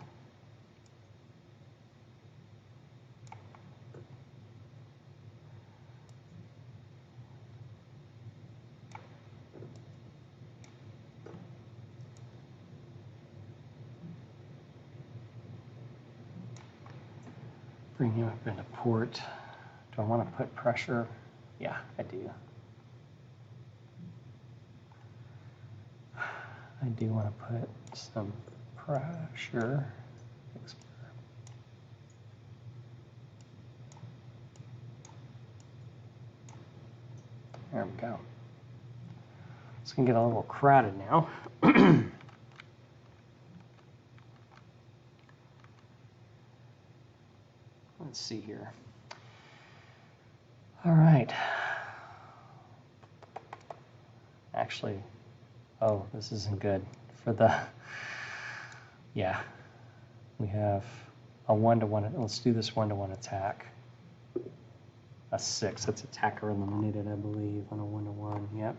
S1: Bring him up into port. Do I want to put pressure? Yeah, I do. I do want to put some pressure. There we go. It's going to get a little crowded now. Let's see here. All right. Actually, oh, this isn't good for the, yeah. We have a 1-to-1, let's do this 1-to-1 attack. A 6, that's attacker eliminated, I believe, on a 1-to-1, yep.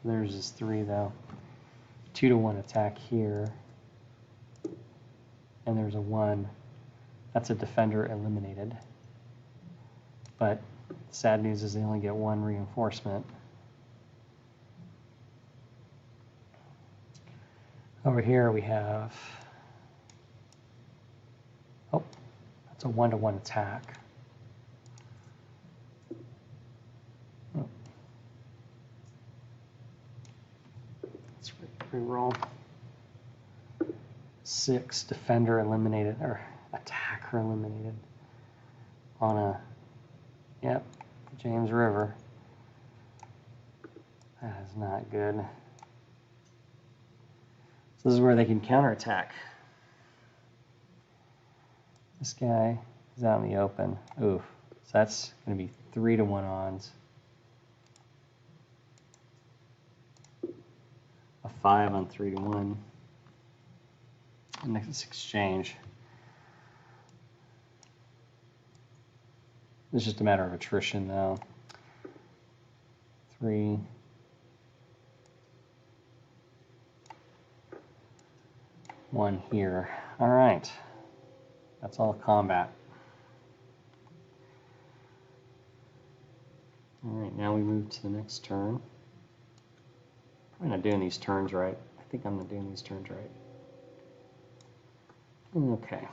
S1: There's his 3 though. 2-to-1 attack here. And there's a 1. That's a defender eliminated. But sad news is they only get 1 reinforcement. Over here we have, oh, that's a 1-to-1 attack. Oh. Let's re-roll. 6, defender eliminated, or attacker eliminated on a
S2: Yep, James River. That is not good. So this is where they can counterattack. This guy is out in the open. Oof. So that's going to be 3-1 odds. A 5 on 3-1. And next exchange. It's just a matter of attrition, though. 3. One here. All right. That's all combat. All right, now we move to the next turn. I'm not doing these turns right. I think I'm not doing these turns right. Okay.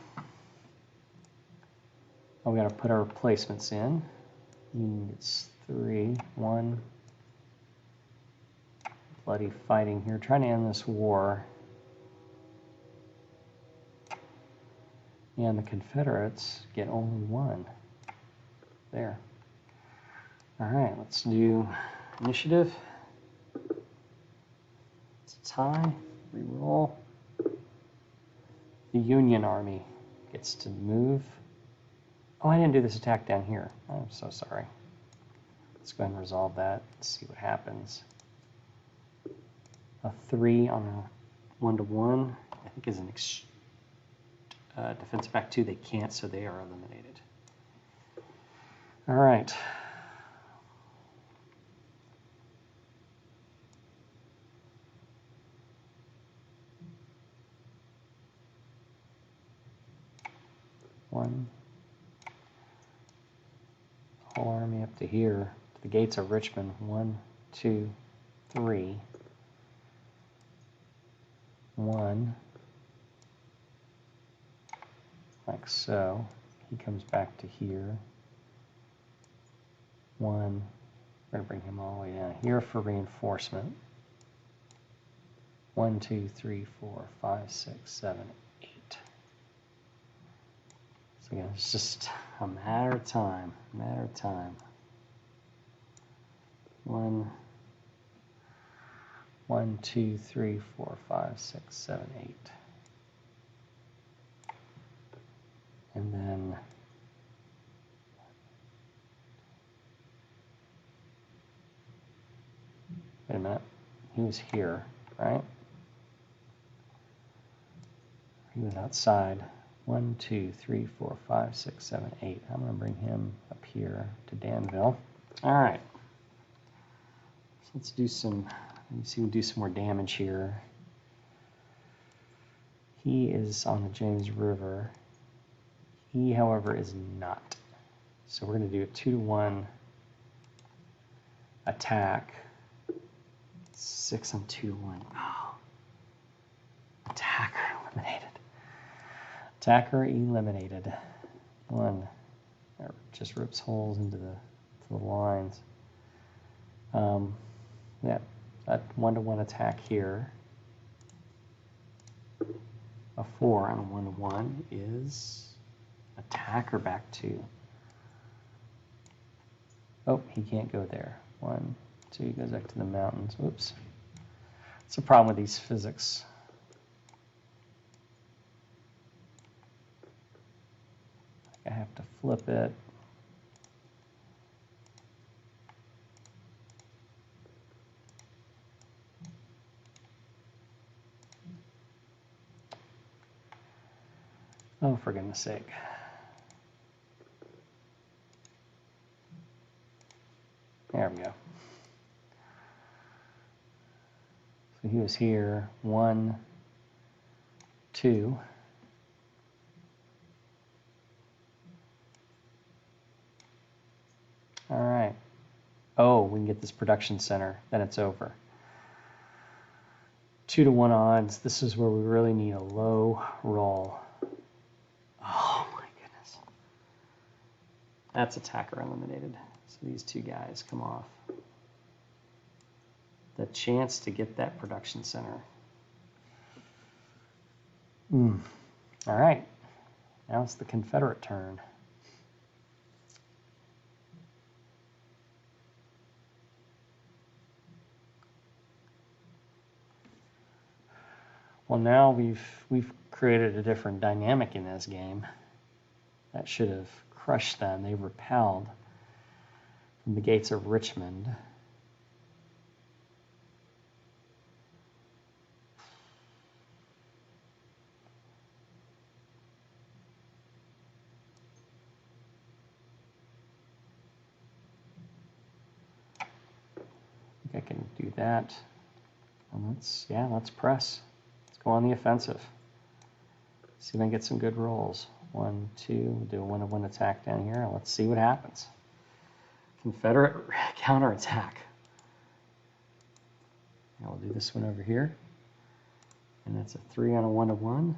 S2: Oh, we got to put our replacements in. It's 3, 1. Bloody fighting here, trying to end this war. And the Confederates get only 1. There. All right, let's do initiative. It's a tie. Reroll. The Union Army gets to move. Oh, I didn't do this attack down here. I'm so sorry. Let's go ahead and resolve that. Let's see what happens. A 3 on a 1-to-1, I think is an defensive back 2. They can't, so they are eliminated. All right. One. Whole army up to here, to the gates of Richmond. 1, 2, 3. 1. Like so. He comes back to here. 1. We're going to bring him all the way down here for reinforcement. 1, 2, 3, 4, 5, 6, 7, 8. So again, it's just a matter of time. Matter of time. 1, 2, 3, 4, 5, 6, 7, 8. And then wait a minute. He was here, right? He was outside. 1, 2, 3, 4, 5, 6, 7, 8. I'm going to bring him up here to Danville. All right. So let's do some. Let me see. We do some more damage here. He is on the James River. He, however, is not. So we're going to do a 2-to-1 attack. 6 on 2-to-1. Oh. Attacker eliminated. Attacker eliminated. 1. That just rips holes into the lines. Yeah, that 1-to-1 attack here. A 4 on a 1-to-1 is attacker back 2. Oh, he can't go there. 1, 2, he goes back to the mountains. Oops. It's a problem with these physics. I have to flip it. Oh, for goodness sake. There we go. So he was here. 1, 2. All right. Oh, we can get this production center. Then it's over. 2-to-1 odds. This is where we really need a low roll. Oh my goodness. That's attacker eliminated. So these 2 guys come off. The chance to get that production center. All right. Now it's the Confederate turn. Well, now we've created a different dynamic in this game. That should have crushed them. They repelled from the gates of Richmond. I think I can do that. And let's press. Let's go on the offensive. See if I can get some good rolls. 1, 2, we'll do a 1-to-1 attack down here. Let's see what happens. Confederate counterattack. Now we'll do this one over here. And that's a 3 on a 1-to-1.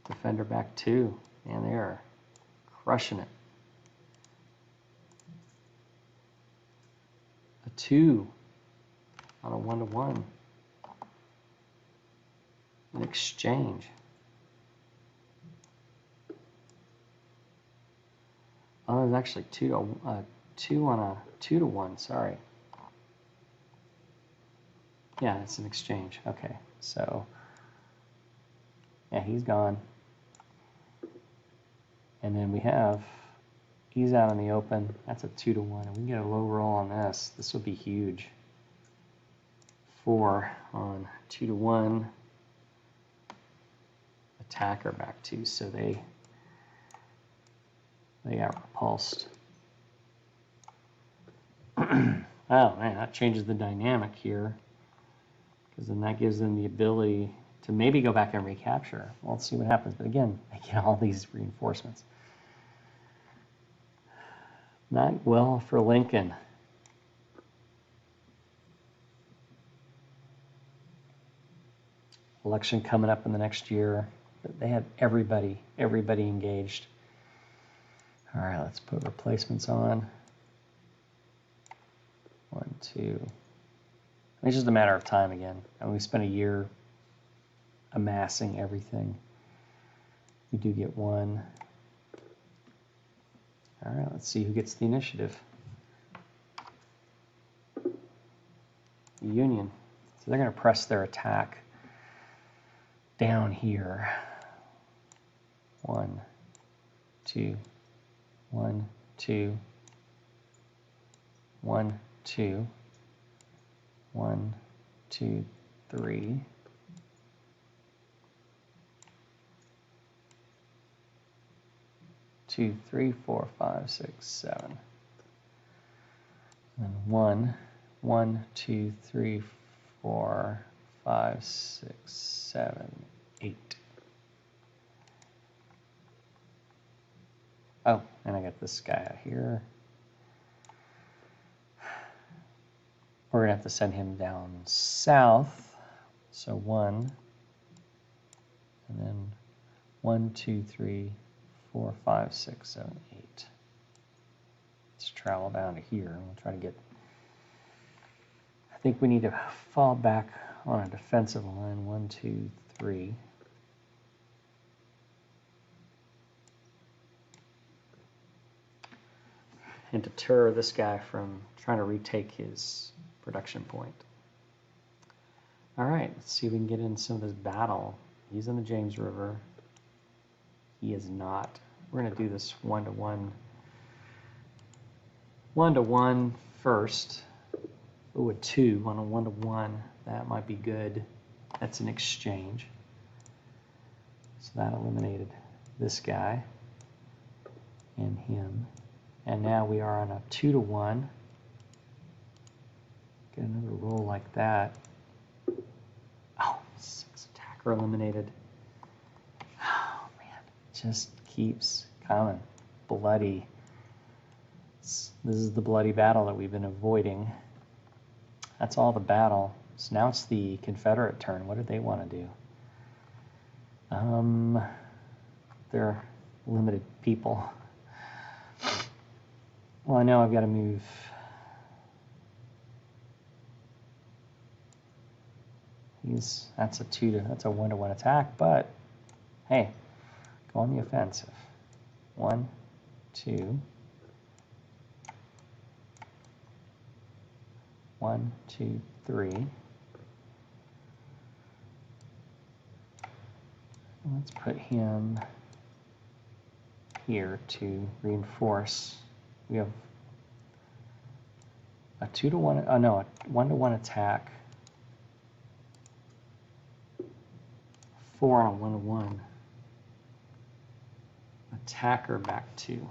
S2: Defender back 2. And they are crushing it. A 2 on a 1-to-1. An exchange. Oh, there's actually 2 on a 2-to-1, sorry. Yeah, it's an exchange. Okay, so yeah, he's gone. And then he's out in the open. That's a 2-to-1. And we can get a low roll on this. This would be huge. 4 on 2-to-1. Attacker back 2, so they got repulsed. Oh man, that changes the dynamic here, because then that gives them the ability to maybe go back and recapture. Well, let's see what happens. But again, they get all these reinforcements. Not well for Lincoln. Election coming up in the next year. They had everybody engaged. All right, let's put replacements on. 1, 2. It's just a matter of time again. And we spent a year amassing everything. We do get 1. All right, let's see who gets the initiative. The Union. So they're going to press their attack down here. 1, 2, 1, 2, 1, 2, 1, 2, 3. Two, 3, 4, 5, 6, 7. And 1, 1, 2, 3, 4, 5, 6, 7, 8. Oh, and I got this guy out here. We're going to have to send him down south. So 1, and then 1, 2, 3, 4, 5, 6, 7, 8. Let's travel down to here. And we'll try to get... I think we need to fall back on a defensive line. 1, 2, 3. And deter this guy from trying to retake his production point. All right, let's see if we can get in some of this battle. He's in the James River. He is not. We're going to do this 1-to-1. 1-to-1 first. Ooh, a 2 on a 1-to-1. That might be good. That's an exchange. So that eliminated this guy and him. And now we are on a 2-to-1. Get another roll like that. Oh, 6 attacker eliminated. Oh, man. Just keeps coming. Bloody. This is the bloody battle that we've been avoiding. That's all the battle. So now it's the Confederate turn. What did they want to do? They're limited people. Well, I know I've got to move. That's a 1-to-1 attack, but hey, go on the offensive. 1, 2. 1, 2, 3.
S1: Let's put him here to reinforce. We have a 2-to-1, oh no, a 1-to-1 attack. 4 on a 1-to-1. Attacker back 2.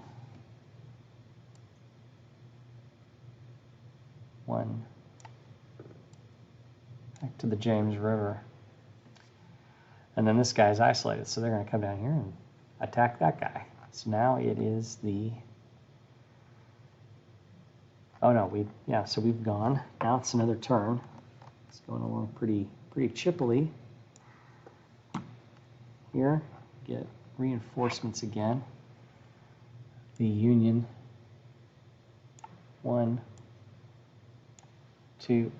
S1: 1. Back to the James River. And then this guy's isolated, so they're going to come down here and attack that guy. So now it is the... Oh no, so we've gone. Now it's another turn. It's going along pretty chippily. Here, get reinforcements again. The Union. 1, 2,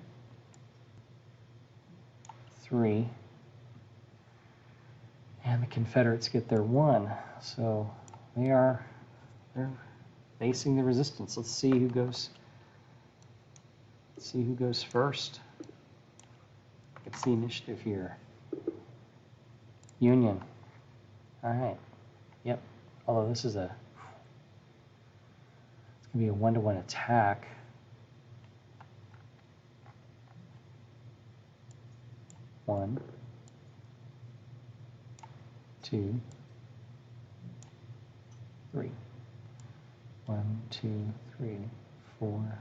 S1: 3. And the Confederates get their 1. So they're facing the resistance. Let's see who goes. Let's see who goes first. It's the initiative here. Union. All right. Yep. Although this is it's gonna be a 1-to-1 attack. One, 2, 3. 1, 2, 3, 4,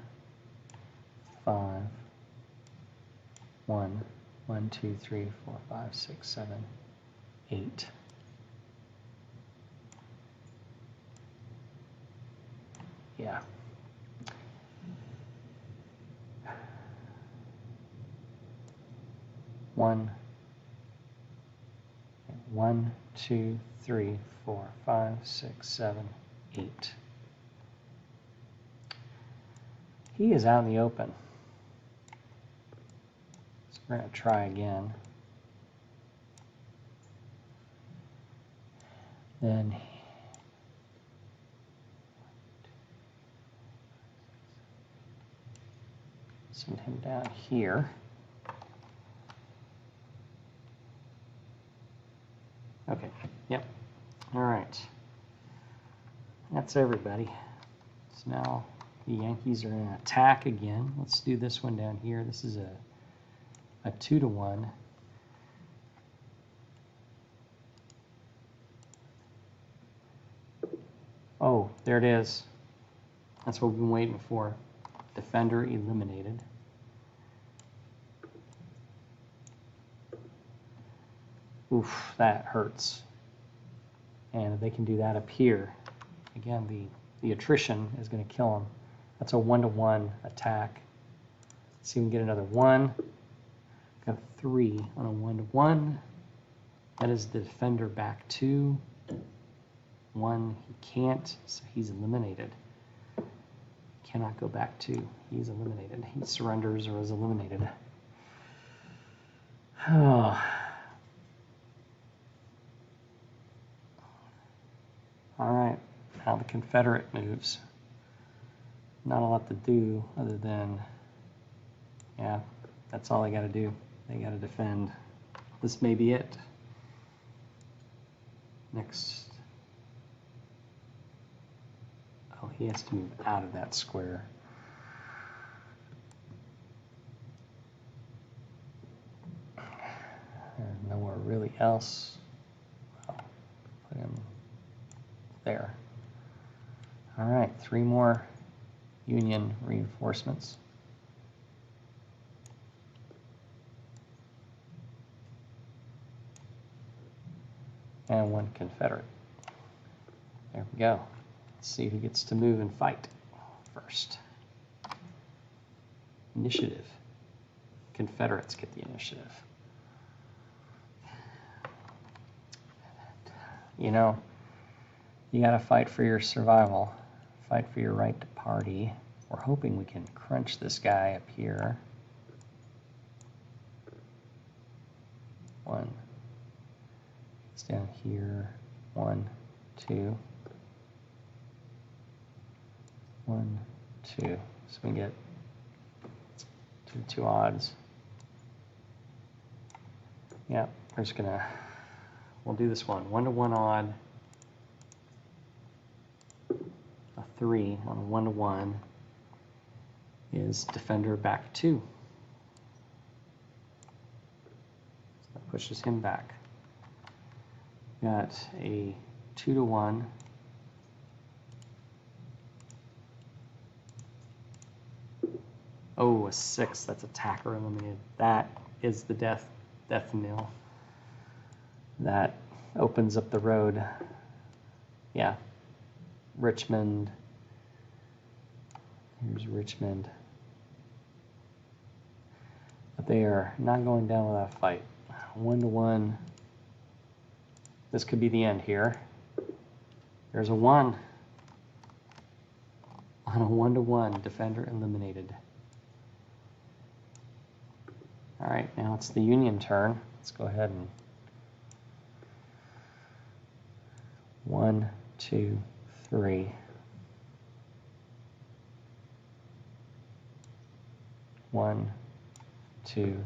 S1: 5. 1, 1, 2, 3, 4, 5, 6, 7, 8. Yeah. One, 2, 3, 4, 5, 6, 7, 8. He is out in the open. So we're going to try again. Then send him down here. Okay, yep. All right. That's everybody. So now the Yankees are in an attack again. Let's do this one down here. This is a 2-to-1. Oh, there it is. That's what we've been waiting for. Defender eliminated. Oof, that hurts. And they can do that up here. Again, the attrition is going to kill them. That's a 1-to-1 attack. Let's see if we can get another 1. Got 3 on a 1-to-1. That is the defender back 2. 1, he can't, so he's eliminated. Cannot go back 2. He's eliminated. He surrenders or is eliminated. Oh. All right, now the Confederate moves. Not a lot to do other than, yeah, that's all they got to do. They got to defend. This may be it. Next. Oh, he has to move out of that square. There's nowhere really else. Well, put him there. All right, 3 more Union reinforcements. And 1 Confederate. There we go. Let's see who gets to move and fight first. Initiative. Confederates get the initiative. You know, you got to fight for your survival, fight for your right to party. We're hoping we can crunch this guy up here. 1. It's down here. 1, 2. 1, 2. So we get 2 odds. Yeah, we're just gonna
S2: we'll do this one. 1-to-1 odd. A 3 on a 1-to-1 is defender back 2. So that pushes him back. Got a 2-to-1. Oh, a 6. That's attacker eliminated. That is the death knell. That opens up the road. Yeah. Richmond. Here's Richmond. But they are not going down without a fight. 1-to-1. This could be the end here. There's a 1. On a 1-to-1, defender eliminated. All right, now it's the Union turn. Let's go ahead and 1, 2, 3. 1, 2,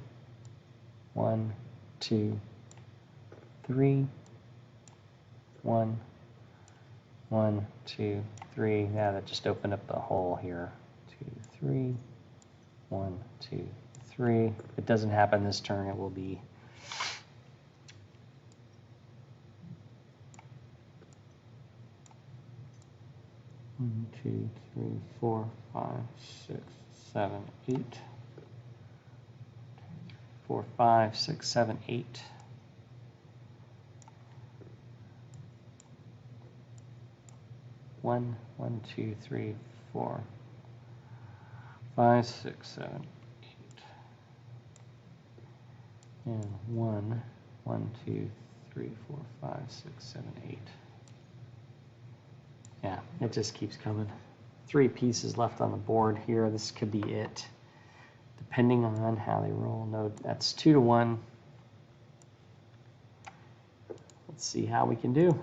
S2: 1, 2, 3. 1, 1, 2, 3. Yeah, that just opened up the hole here. 2, 3. 1, 2, 3. If it doesn't happen this turn, it will be one, 2, 3, 4, 5, 6, 7, 8. 4, 5, 6, 7, 8. 1, 1, 2, 3, 4, 5, 6, 7, 8. And 1, 1, 2, 3, 4, 5, 6, 7, 8. Yeah, it just keeps coming. 3 pieces left on the board here. This could be it, depending on how they roll. No, that's 2-to-1. Let's see how we can do.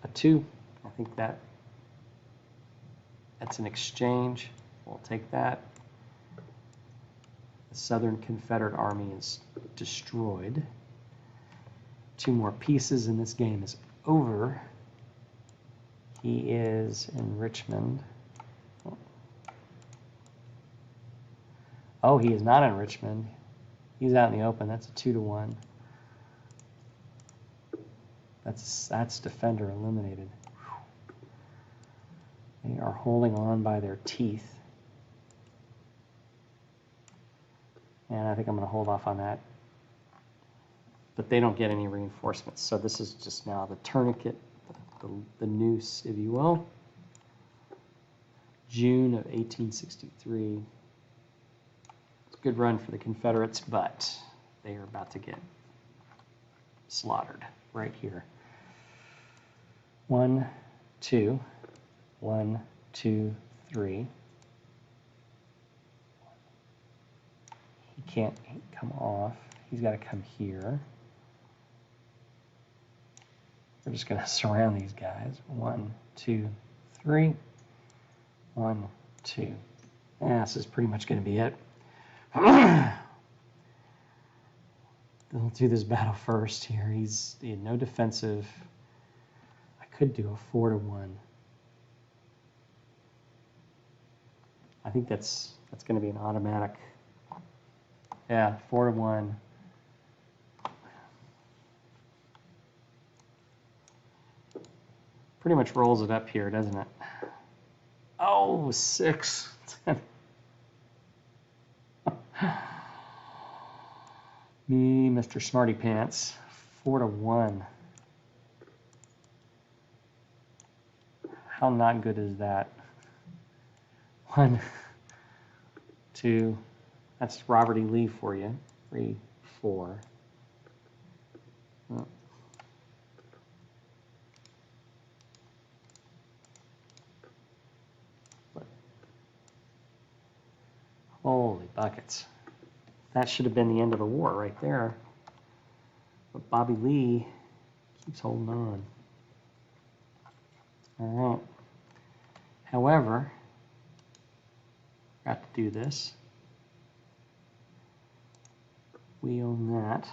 S2: A 2. I think that's an exchange. We'll take that. The Southern Confederate Army is destroyed. 2 more pieces and this game is over. He is in Richmond. Oh, he is not in Richmond. He's out in the open. That's a 2-to-1. That's defender eliminated. They are holding on by their teeth. And I think I'm going to hold off on that. But they don't get any reinforcements. So this is just now the tourniquet, the noose, if you will. June of 1863. It's a good run for the Confederates, but they are about to get slaughtered right here. 1, 2, 1, 2, 3. He can't come off. He's got to come here. We're just going to surround these guys. 1, 2, 3. 1, 2. Yeah, this is pretty much going to be it. They'll do this battle first here. He's no defensive. I could do a 4-to-1. I think that's going to be an automatic. Yeah, 4-to-1. Pretty much rolls it up here, doesn't it? Oh, 6. Me, Mr. Smarty Pants. 4-to-1. How not good is that? 1, 2. That's Robert E. Lee for you. 3, 4. Oh. Holy buckets. That should have been the end of the war right there. But Bobby Lee keeps holding on. All right. However, got to do this. We own that.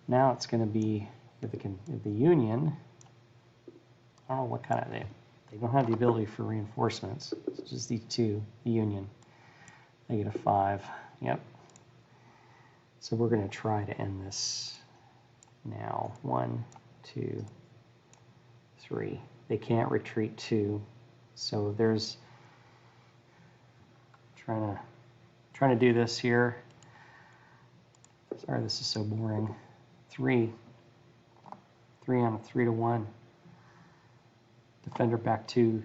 S2: Now it's going to be the Union. I don't know what kind of they don't have the ability for reinforcements. It's just these two, the Union. They get a 5. Yep. So we're going to try to end this now. 1, 2, 3. They can't retreat 2. So there's trying to do this here. Sorry, this is so boring. 3 on a 3 to 1. Defender back 2.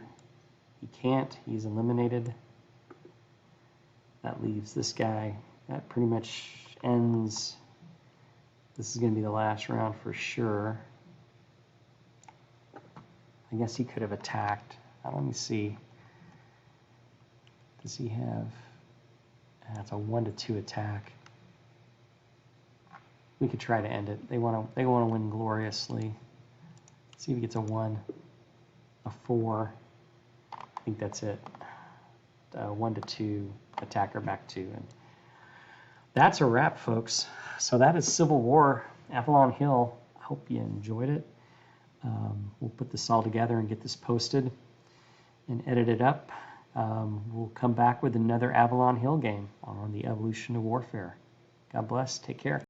S2: He can't. He's eliminated. That leaves this guy. That pretty much ends. This is going to be the last round for sure. I guess he could have attacked. Let me see. Does he have? That's a 1 to 2 attack. We could try to end it. They want to win gloriously. Let's see if he gets a 1, a 4. I think that's it. 1 to 2, attacker back 2, and that's a wrap, folks. So that is Civil War, Avalon Hill. I hope you enjoyed it. We'll put this all together and get this posted and edit it up. We'll come back with another Avalon Hill game on the evolution of warfare. God bless. Take care.